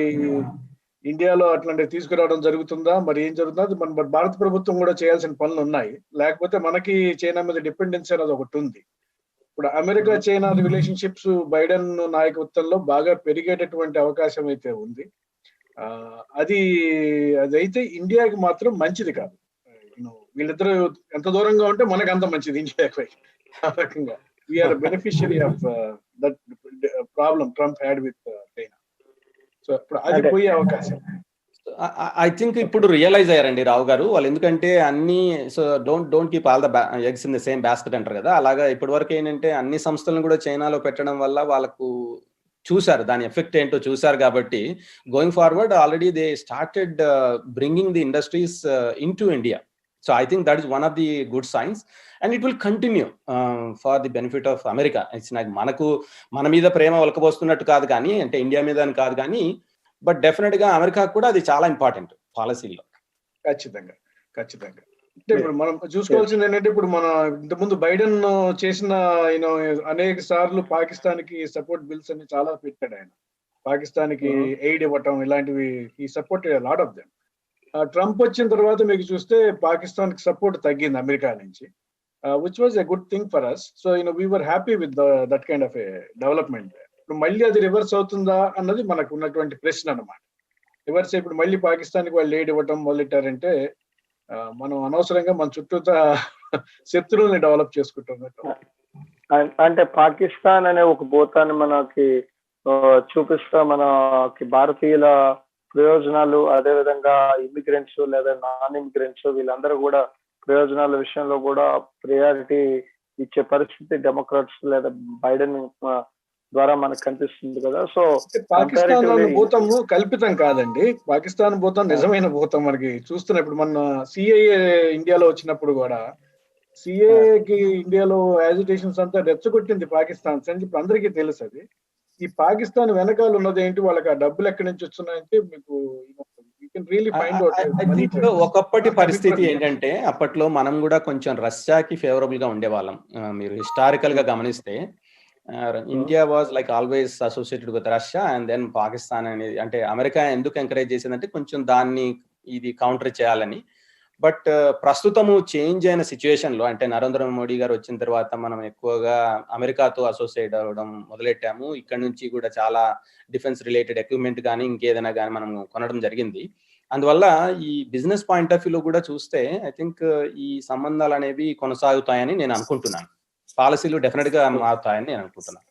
ఇండియాలో అట్లాంటివి తీసుకురావడం జరుగుతుందా, మరి ఏం జరుగుతుందా, అది మన భారత ప్రభుత్వం కూడా చేయాల్సిన పనులు ఉన్నాయి. లేకపోతే మనకి చైనా మీద డిపెండెన్సీ అనేది ఒకటి ఉంది. ఇప్పుడు అమెరికా చైనా రిలేషన్షిప్స్ బైడెన్ నాయకత్వంలో బాగా పెరిగేటటువంటి అవకాశం అయితే ఉంది. అదైతే ఇండియాకి మాత్రం మంచిది కాదు. వీళ్ళిద్దరు ఎంత దూరంగా ఉంటే మనకు అంత మంచిది ఇండియాకి. ఆ రకంగా we are beneficiary of that problem Trump had with China. So ఇప్పుడు అది పోయే అవకాశం. ఐ థింక్ ఇప్పుడు రియలైజ్ అయ్యారండి రావు గారు వాళ్ళు, ఎందుకంటే అన్ని so don't keep all the eggs in the same basket అంటారు కదా, అలాగా ఇప్పటి వరకు ఏంటంటే అన్ని సంస్థలను కూడా చైనాలో పెట్టడం వల్ల వాళ్ళకు చూసారు దాని ఎఫెక్ట్ ఏంటో చూసారు. కాబట్టి going forward already they started bringing the industries into India. So I think that is one of the good science and it will continue for the benefit of America. It's నాకు మన మీద ప్రేమ ఒలకబోస్తున్నట్టు కాదు కానీ, అంటే India మీద అని కాదు కానీ, బట్ డెఫినెట్ గా అమెరికా కూడా అది చాలా ఇంపార్టెంట్ పాలసీలో. ఖచ్చితంగా ఖచ్చితంగా. అంటే ఇప్పుడు మనం చూసుకోవాల్సింది ఏంటంటే, ఇప్పుడు మన ఇంతకుముందు బైడెన్ చేసిన అనేక సార్లు పాకిస్తాన్ కి సపోర్ట్ బిల్స్ అన్ని చాలా పెట్టాడు ఆయన. పాకిస్తాన్ కి ఎయిడ్ ఇవ్వటం ఇలాంటివి ఈ support lot of them. Trump వచ్చిన తర్వాత మీకు చూస్తే పాకిస్తాన్ కి సపోర్ట్ తగ్గింది అమెరికా నుంచి, which was a good thing for us. So we were happy with that kind of a development. ఇప్పుడు మళ్ళీ అది రివర్స్ అవుతుందా అన్నది మనకు ఉన్నటువంటి ప్రశ్న అన్నమాట. రివర్స్ ఇప్పుడు మళ్ళీ పాకిస్తాన్ కి వాళ్ళు ఎయిడ్ ఇవ్వటం మొదలెట్టారంటే మనం అనవసరంగా మన చుట్టూతా శత్రువుల్ని డెవలప్ చేసుకుంటున్నట్టు. అంటే పాకిస్తాన్ అనే ఒక భూతాన్ని మనకి చూపిస్తా మనకి భారతీయుల ప్రయోజనాలు, అదే విధంగా ఇమిగ్రెంట్స్ లేదా నాన్ ఇమిగ్రెంట్స్ వీళ్ళందరూ కూడా ప్రయోజనాల విషయంలో కూడా ప్రయారిటీ ఇచ్చే పరిస్థితి డెమోక్రాట్స్ లేదా బైడెన్ ద్వారా మనకు కనిపిస్తుంది కదా. సో పాకిస్తాన్ భూతం కల్పితం కాదండి, పాకిస్తాన్ భూతం నిజమైన భూతం మనకి చూస్తున్నా. ఇప్పుడు మన సిఐఏ ఇండియాలో వచ్చినప్పుడు కూడా సిఏకి ఇండియాలో యాజిటేషన్స్ అంతా రెచ్చగొట్టింది పాకిస్తాన్ అని చెప్పి అందరికీ తెలుసు. అది ఈ పాకిస్తాన్ వెనకాల ఉన్నది ఏంటి, వాళ్ళకి ఆ డబ్బులు ఎక్కడి నుంచి వస్తున్నాయంటే మీకు ఒకప్పటి పరిస్థితి ఏంటంటే, అప్పట్లో మనం కూడా కొంచెం రష్యాకి ఫేవరబుల్ గా ఉండేవాళ్ళం. మీరు హిస్టారికల్ గా గమనిస్తే India was like always associated with Russia and then Pakistan అనేది. అంటే అమెరికా ఎందుకు ఎంకరేజ్ చేసిందంటే కొంచెం దాన్ని ఇది కౌంటర్ చేయాలని. బట్ ప్రస్తుతము చేంజ్ అయిన సిచ్యువేషన్ లో, అంటే నరేంద్ర మోడీ గారు వచ్చిన తర్వాత మనం ఎక్కువగా అమెరికాతో అసోసియేట్ అవ్వడం మొదలెట్టాము. ఇక్కడ నుంచి కూడా చాలా డిఫెన్స్ రిలేటెడ్ ఎక్విప్మెంట్ కానీ ఇంకేదైనా కానీ మనం కొనడం జరిగింది. అందువల్ల ఈ బిజినెస్ పాయింట్ ఆఫ్ వ్యూలో కూడా చూస్తే ఐ థింక్ ఈ సంబంధాలు అనేవి కొనసాగుతాయని నేను అనుకుంటున్నాను. పాలసీలు డెఫినెట్ గా మారుతాయని నేను అనుకుంటున్నాను.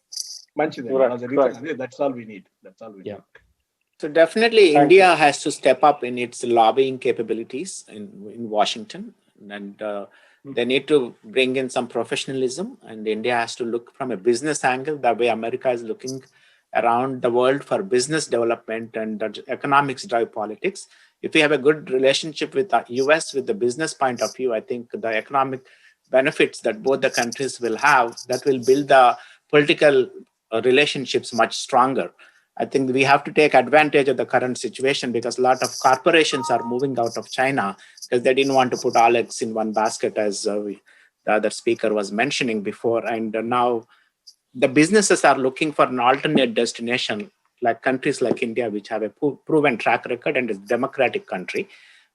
So definitely India has to step up in its lobbying capabilities in Washington, and they need to bring in some professionalism, and India has to look from a business angle the way America is looking around the world for business development and economics drive politics. If we have a good relationship with the US with the business point of view, I think the economic benefits that both the countries will have, that will build the political relationships much stronger. I think we have to take advantage of the current situation because a lot of corporations are moving out of China because they didn't want to put all eggs in one basket, as the other speaker was mentioning before. And now the businesses are looking for an alternate destination, like countries like India, which have a proven track record and is a democratic country.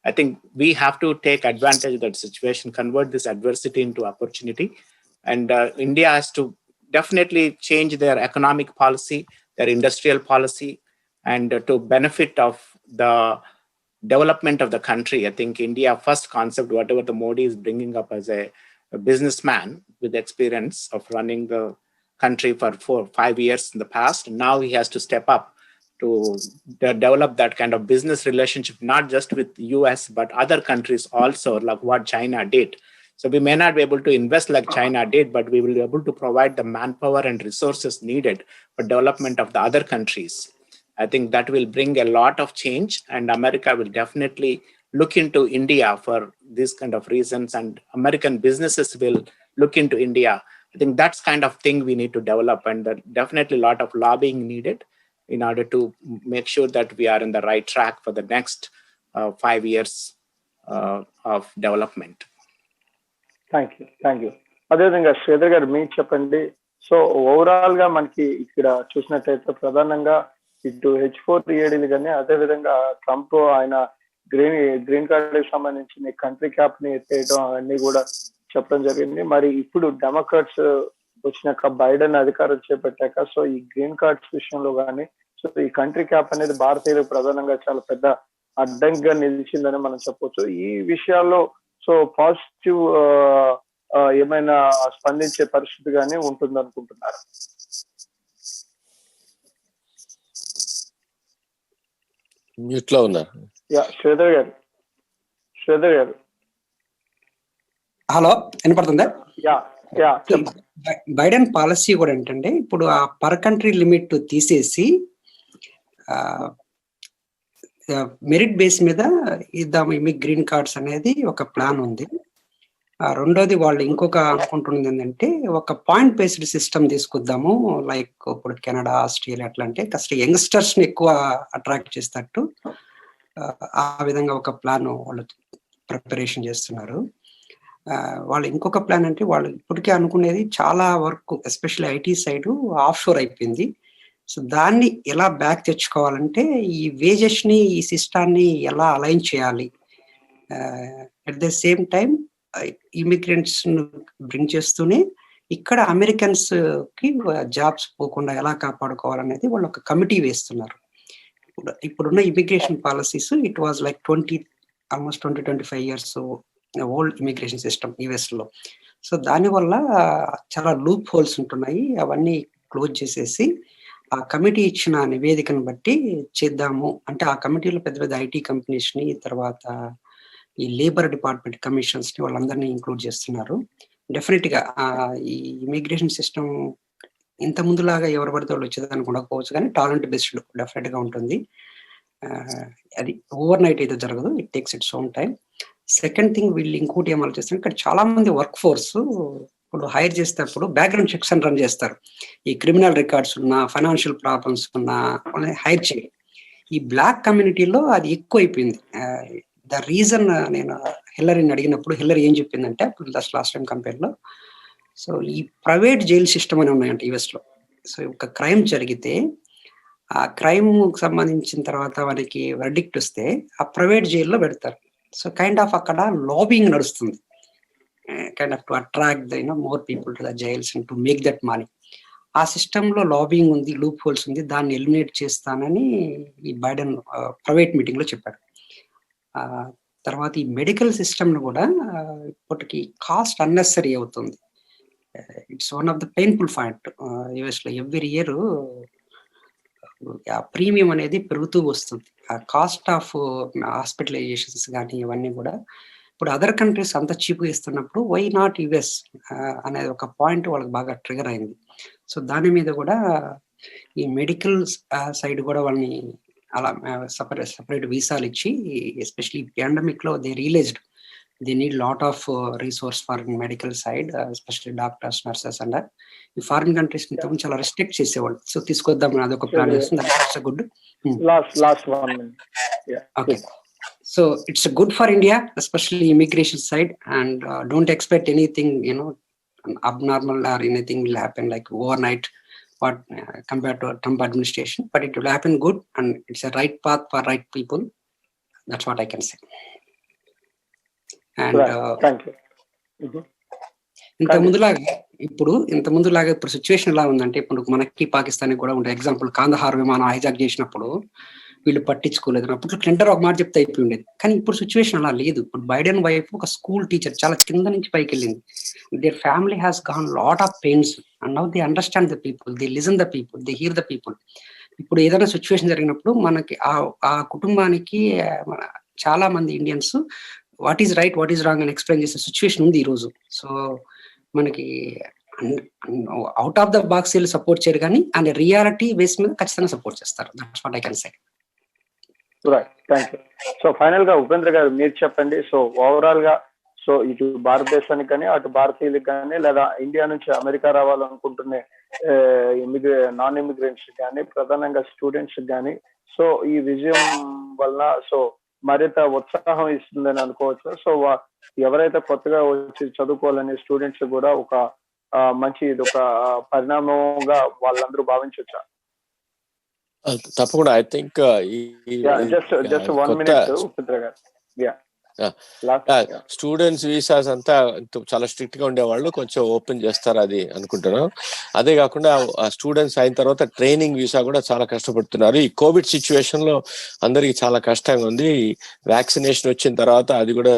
I think we have to take advantage of that situation, convert this adversity into opportunity. And India has to definitely change their economic policy, their industrial policy, and to benefit of the development of the country. I think India first concept, whatever the Modi is bringing up as a businessman with experience of running the country for 4-5 years in the past, now he has to step up to develop that kind of business relationship, not just with US, but other countries also, like what China did. So we may not be able to invest like China did, but we will be able to provide the manpower and resources needed for development of the other countries. I think that will bring a lot of change, and America will definitely look into India for these kind of reasons, and American businesses will look into India. I think that's kind of thing we need to develop, and definitely a lot of lobbying needed in order to make sure that we are in the right track for the next 5 years of development. Thank you. అదేవిధంగా శ్రీధర్ గారు మీరు చెప్పండి. So overall గా మనకి ఇక్కడ చూసినట్లయితే ప్రధానంగా ఇటు H4EADలు కానీ అదే విధంగా ట్రంప్ ఆయన గ్రీన్ కార్డ్ కి సంబంధించిన కంట్రీ క్యాప్ ని ఎత్తేయడం అవన్నీ కూడా చెప్పడం జరిగింది. మరి ఇప్పుడు డెమోక్రాట్స్ వచ్చినాక బైడెన్ అధికారం చేపట్టాక సో ఈ గ్రీన్ కార్డ్స్ విషయంలో కానీ సో ఈ కంట్రీ క్యాప్ అనేది భారతీయులకు ప్రధానంగా చాలా పెద్ద అడ్డంకిగా నిలిచిందని మనం చెప్పొచ్చు. ఈ విషయాల్లో సో పాజిటివ్ ఏమైనా స్పందించే పరిస్థితి కానీ ఉంటుంది అనుకుంటున్నారు? మ్యూట్ లో ఉన్నారు. శ్రీధర్ గారు హలో, వినపడుతుందా? యా బైడెన్ పాలసీ కూడా ఏంటంటే ఇప్పుడు ఆ పర్ కంట్రీ లిమిట్ తీసేసి మెరిట్ బేస్ మీద ఇద్దాము గ్రీన్ కార్డ్స్ అనేది ఒక ప్లాన్ ఉంది. రెండోది వాళ్ళు ఇంకొక అనుకుంటున్నది ఏంటంటే ఒక పాయింట్ బేస్డ్ సిస్టమ్ తీసుకొద్దాము, లైక్ ఇప్పుడు కెనడా, ఆస్ట్రేలియా అట్లా, అంటే కాస్త యంగ్స్టర్స్ ని ఎక్కువ అట్రాక్ట్ చేసేటట్టు ఆ విధంగా ఒక ప్లాన్ వాళ్ళు ప్రిపరేషన్ చేస్తున్నారు. వాళ్ళు ఇంకొక ప్లాన్ అంటే వాళ్ళు ఇప్పటికే అనుకునేది చాలా work especially IT side of షోర్ అయిపోయింది. సో దాన్ని ఎలా బ్యాక్ తెచ్చుకోవాలంటే ఈ వేజెస్ ని, ఈ సిస్టాన్ని ఎలా అలైన్ చేయాలి, at the same time immigrants bring చేస్తూనే ఇక్కడ అమెరికన్స్ కి జాబ్స్ పోకుండా ఎలా కాపాడుకోవాలనేది వాళ్ళు ఒక కమిటీ వేస్తున్నారు. ఇప్పుడున్న immigration policies it was like 25 years old immigration system US లో. సో దానివల్ల చాలా లూప్ హోల్స్ ఉంటున్నాయి, అవన్నీ క్లోజ్ చేసేసి ఆ కమిటీ ఇచ్చిన నివేదికను బట్టి చేద్దాము అంటే ఆ కమిటీలో పెద్ద పెద్ద ఐటీ కంపెనీస్ ని, తర్వాత ఈ లేబర్ డిపార్ట్మెంట్ కమిషన్స్ ని వాళ్ళందరినీ ఇంక్లూడ్ చేస్తున్నారు. డెఫినెట్ గా ఈ ఇమిగ్రేషన్ సిస్టమ్ ఇంత ముందులాగా ఎవరు పడితే వాళ్ళు వచ్చేదానికి ఉండకపోవచ్చు, కానీ టాలెంట్ బేస్డ్ డెఫినెట్ గా ఉంటుంది. అది ఓవర్ నైట్ అయితే జరగదు, it takes its own time. Second thing, వీళ్ళు ఇంకోటి ఏం ఆలోచిస్తారు, ఇక్కడ చాలా మంది వర్క్ ఫోర్స్ ఇప్పుడు హైర్ చేసేటప్పుడు బ్యాక్గ్రౌండ్ చెక్స్ అని రన్ చేస్తారు. ఈ క్రిమినల్ రికార్డ్స్ ఉన్న, ఫైనాన్షియల్ ప్రాబ్లమ్స్ ఉన్న వాళ్ళని హైర్ చేయాలి. ఈ బ్లాక్ కమ్యూనిటీలో అది ఎక్కువ అయిపోయింది. ద రీజన్, నేను హిల్లరీని అడిగినప్పుడు హిల్లరీ ఏం చెప్పిందంటే లాస్ట్ టైం కంపేర్లో, సో ఈ ప్రైవేట్ జైల్ సిస్టమ్ అని ఉన్నాయంట యుఎస్ లో. సో ఒక క్రైమ్ జరిగితే ఆ క్రైమ్ సంబంధించిన తర్వాత వారికి వర్డిక్ట్ వస్తే ఆ ప్రైవేట్ జైల్లో పెడతారు. సో కైండ్ ఆఫ్ అక్కడ లాబింగ్ నడుస్తుంది, kind off to attract the more people to the jails and to make that money. ఆ సిస్టంలో లాబింగ్ ఉంది, లూప్ హోల్స్ ఉంది, దాన్ని ఎలిమినేట్ చేస్తానని ఈ బైడెన్ ప్రైవేట్ మీటింగ్ లో చెప్పాడు. తర్వాత ఈ మెడికల్ సిస్టమ్ ను కూడా ఇప్పటికి కాస్ట్ అన్నెసరీ అవుతుంది. It's one of the painful point US లో. ఎవ్రీ ఇయర్ ఆ ప్రీమియం అనేది పెరుగుతూ వస్తుంది. ఆ కాస్ట్ ఆఫ్ హాస్పిటలైజేషన్స్ కానీ ఇవన్నీ కూడా ఇప్పుడు అదర్ కంట్రీస్ అంత చీప్ ఇస్తున్నప్పుడు వై నాట్ యుఎస్ అనేది ఒక పాయింట్ వాళ్ళకి బాగా ట్రిగర్ అయింది. సో దాని మీద కూడా ఈ మెడికల్ సైడ్ కూడా వాళ్ళని అలా సపరేట్ వీసాలు ఇచ్చి, ఎస్పెషలీ పాండమిక్ లో they realized they need lot of resource for medical side, especially doctors, nurses and ఈ ఫారిన్ కంట్రీస్ ని చాలా రెస్ట్రిక్ట్ చేసేవాళ్ళు. సో తీసుకొద్దాం అదొక ప్లాన్ చేస్తుంది. Good. Okay, so it's good for India, especially immigration side, and don't expect anything abnormal or anything will happen like overnight what compared to Trump administration, but it will happen good and it's a right path for right people. That's what I can say. And thank you. ఇంత ముందులాగా ఇప్పుడు situation ఎలా ఉందంటే, ఇప్పుడు మనకి పాకిస్తాన్ కూడా ఉండే example, Kandahar విమానం హైజాక్ చేసినప్పుడు వీళ్ళు పట్టించుకోలేదు, అప్పుడు క్లింటన్ ఒక మాట చెప్తే అయిపోయి ఉండేది. కానీ ఇప్పుడు సిచ్యువేషన్ అలా లేదు. ఇప్పుడు బైడెన్ వైఫ్ ఒక స్కూల్ టీచర్, చాలా కింద నుంచి పైకి వెళ్ళింది. Their family has gone lot of pains and now they understand the people, they listen the people, they here the people. ఇప్పుడు ఏదైనా సిచ్యువేషన్ జరిగినప్పుడు మనకి ఆ కుటుంబానికి చాలా మంది Indians what is right, what is wrong అని ఎక్స్ప్లెయిన్ చేసే సిచ్యువేషన్ ఉంది ఈ రోజు. సో మనకి అవుట్ ఆఫ్ ద బాక్స్ వీళ్ళు సపోర్ట్ చేయరు, కానీ అండ్ రియాలిటీ బేస్ మీద ఖచ్చితంగా సపోర్ట్ చేస్తారు. That's what I can say. Right, thank you. So final గా ఉపేంద్ర గారు మీరు చెప్పండి. సో ఓవరాల్ గా సో ఇటు భారతదేశానికి కానీ అటు భారతీయులకు కానీ లేదా ఇండియా నుంచి అమెరికా రావాలనుకుంటున్న నాన్ ఇమిగ్రెంట్స్ కానీ ప్రధానంగా స్టూడెంట్స్ కానీ సో ఈ విజయం వల్ల సో మరింత ఉత్సాహం ఇస్తుందని అనుకోవచ్చు. సో ఎవరైతే కొత్తగా వచ్చి చదువుకోవాలనే స్టూడెంట్స్ కూడా ఒక మంచి ఇది ఒక పరిణామంగా వాళ్ళందరూ భావించవచ్చా? తప్పకుండా I think just 1 minute Upendra గారు. స్టూడెంట్స్ వీసాస్ అంతా చాలా స్ట్రిక్ట్ గా ఉండేవాళ్ళు కొంచెం ఓపెన్ చేస్తారు అది అనుకుంటున్నాను. అదే కాకుండా స్టూడెంట్స్ అయిన తర్వాత ట్రైనింగ్ వీసా కూడా చాలా కష్టపడుతున్నారు. ఈ కోవిడ్ సిచ్యువేషన్ లో అందరికి చాలా కష్టంగా ఉంది. వ్యాక్సినేషన్ వచ్చిన తర్వాత అది కూడా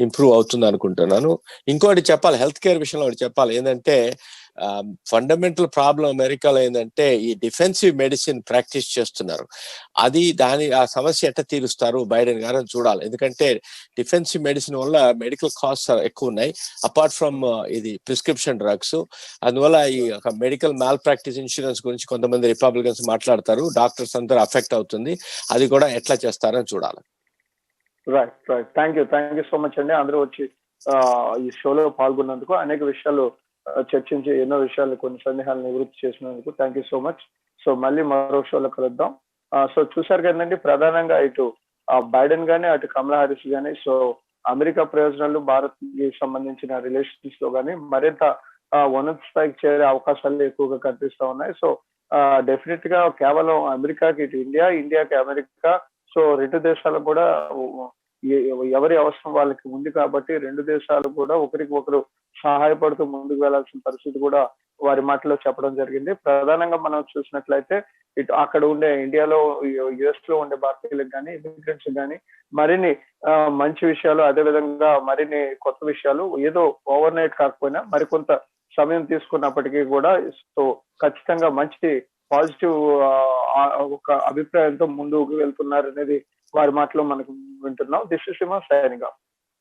ఇంప్రూవ్ అవుతుంది అనుకుంటున్నాను. ఇంకోటి చెప్పాలి, హెల్త్ కేర్ విషయంలో ఒకటి చెప్పాలి ఏంటంటే ఫండమెంటల్ ప్రాబ్లం అమెరికాలో ఏంటంటే ఈ డిఫెన్సివ్ మెడిసిన్ ప్రాక్టీస్ చేస్తున్నారు. ఆ సమస్య ఎట్లా తీరుస్తారు బైడెన్ గారు చూడాలి. ఎందుకంటే డిఫెన్సివ్ మెడిసిన్ వల్ల మెడికల్ కాస్ట్ ఎక్కువ ఉన్నాయి అపార్ట్ ఫ్రమ్ ఇది ప్రిస్క్రిప్షన్ డ్రగ్స్. అందువల్ల ఈ మెడికల్ మాల్ ప్రాక్టీస్ ఇన్సూరెన్స్ గురించి కొంతమంది రిపబ్లికన్స్ మాట్లాడతారు. డాక్టర్స్ అందరూ అఫెక్ట్ అవుతుంది. అది కూడా ఎట్లా చేస్తారని చూడాలి. Right. Thank you so much అండి. అందరూ వచ్చి ఈ షోలో పాల్గొన్నందుకు, అనేక విషయాలు చర్చించి ఎన్నో విషయాలు, కొన్ని సందేహాలు నివృత్తి చేసినందుకు thank you so much. So మళ్ళీ మరో షోలో కలుద్దాం. సో చూసారు కదండి, ప్రధానంగా ఇటు బైడెన్ గానీ అటు కమలా హారిస్ గానీ సో అమెరికా ప్రయోజనాలు, భారత్ కి సంబంధించిన రిలేషన్స్ లో కానీ మరింత ఉన్నత స్థాయికి చేరే అవకాశాలు ఎక్కువగా కనిపిస్తా ఉన్నాయి. సో డెఫినెట్ గా కేవలం అమెరికాకి ఇటు ఇండియాకి అమెరికా, సో రెండు దేశాలకు కూడా ఎవరి అవసరం వాళ్ళకి ఉంది కాబట్టి రెండు దేశాలు కూడా ఒకరికి ఒకరు సహాయపడుతూ ముందుకు వెళ్లాల్సిన పరిస్థితి కూడా వారి మాటలో చెప్పడం జరిగింది. ప్రధానంగా మనం చూసినట్లయితే ఇటు అక్కడ ఉండే ఇండియాలో, యుఎస్ లో ఉండే భారతీయులకు కానీ ఇమిగ్రెంట్స్ కానీ మరిన్ని మంచి విషయాలు, అదే విధంగా మరిన్ని కొత్త విషయాలు ఏదో ఓవర్ నైట్ కాకపోయినా మరికొంత సమయం తీసుకున్నప్పటికీ కూడా సో ఖచ్చితంగా మంచి పాజిటివ్ ఒక అభిప్రాయంతో ముందుకు వెళ్తున్నారు అనేది వారి మాటలో మనకు వింటున్నాం. This is signing off.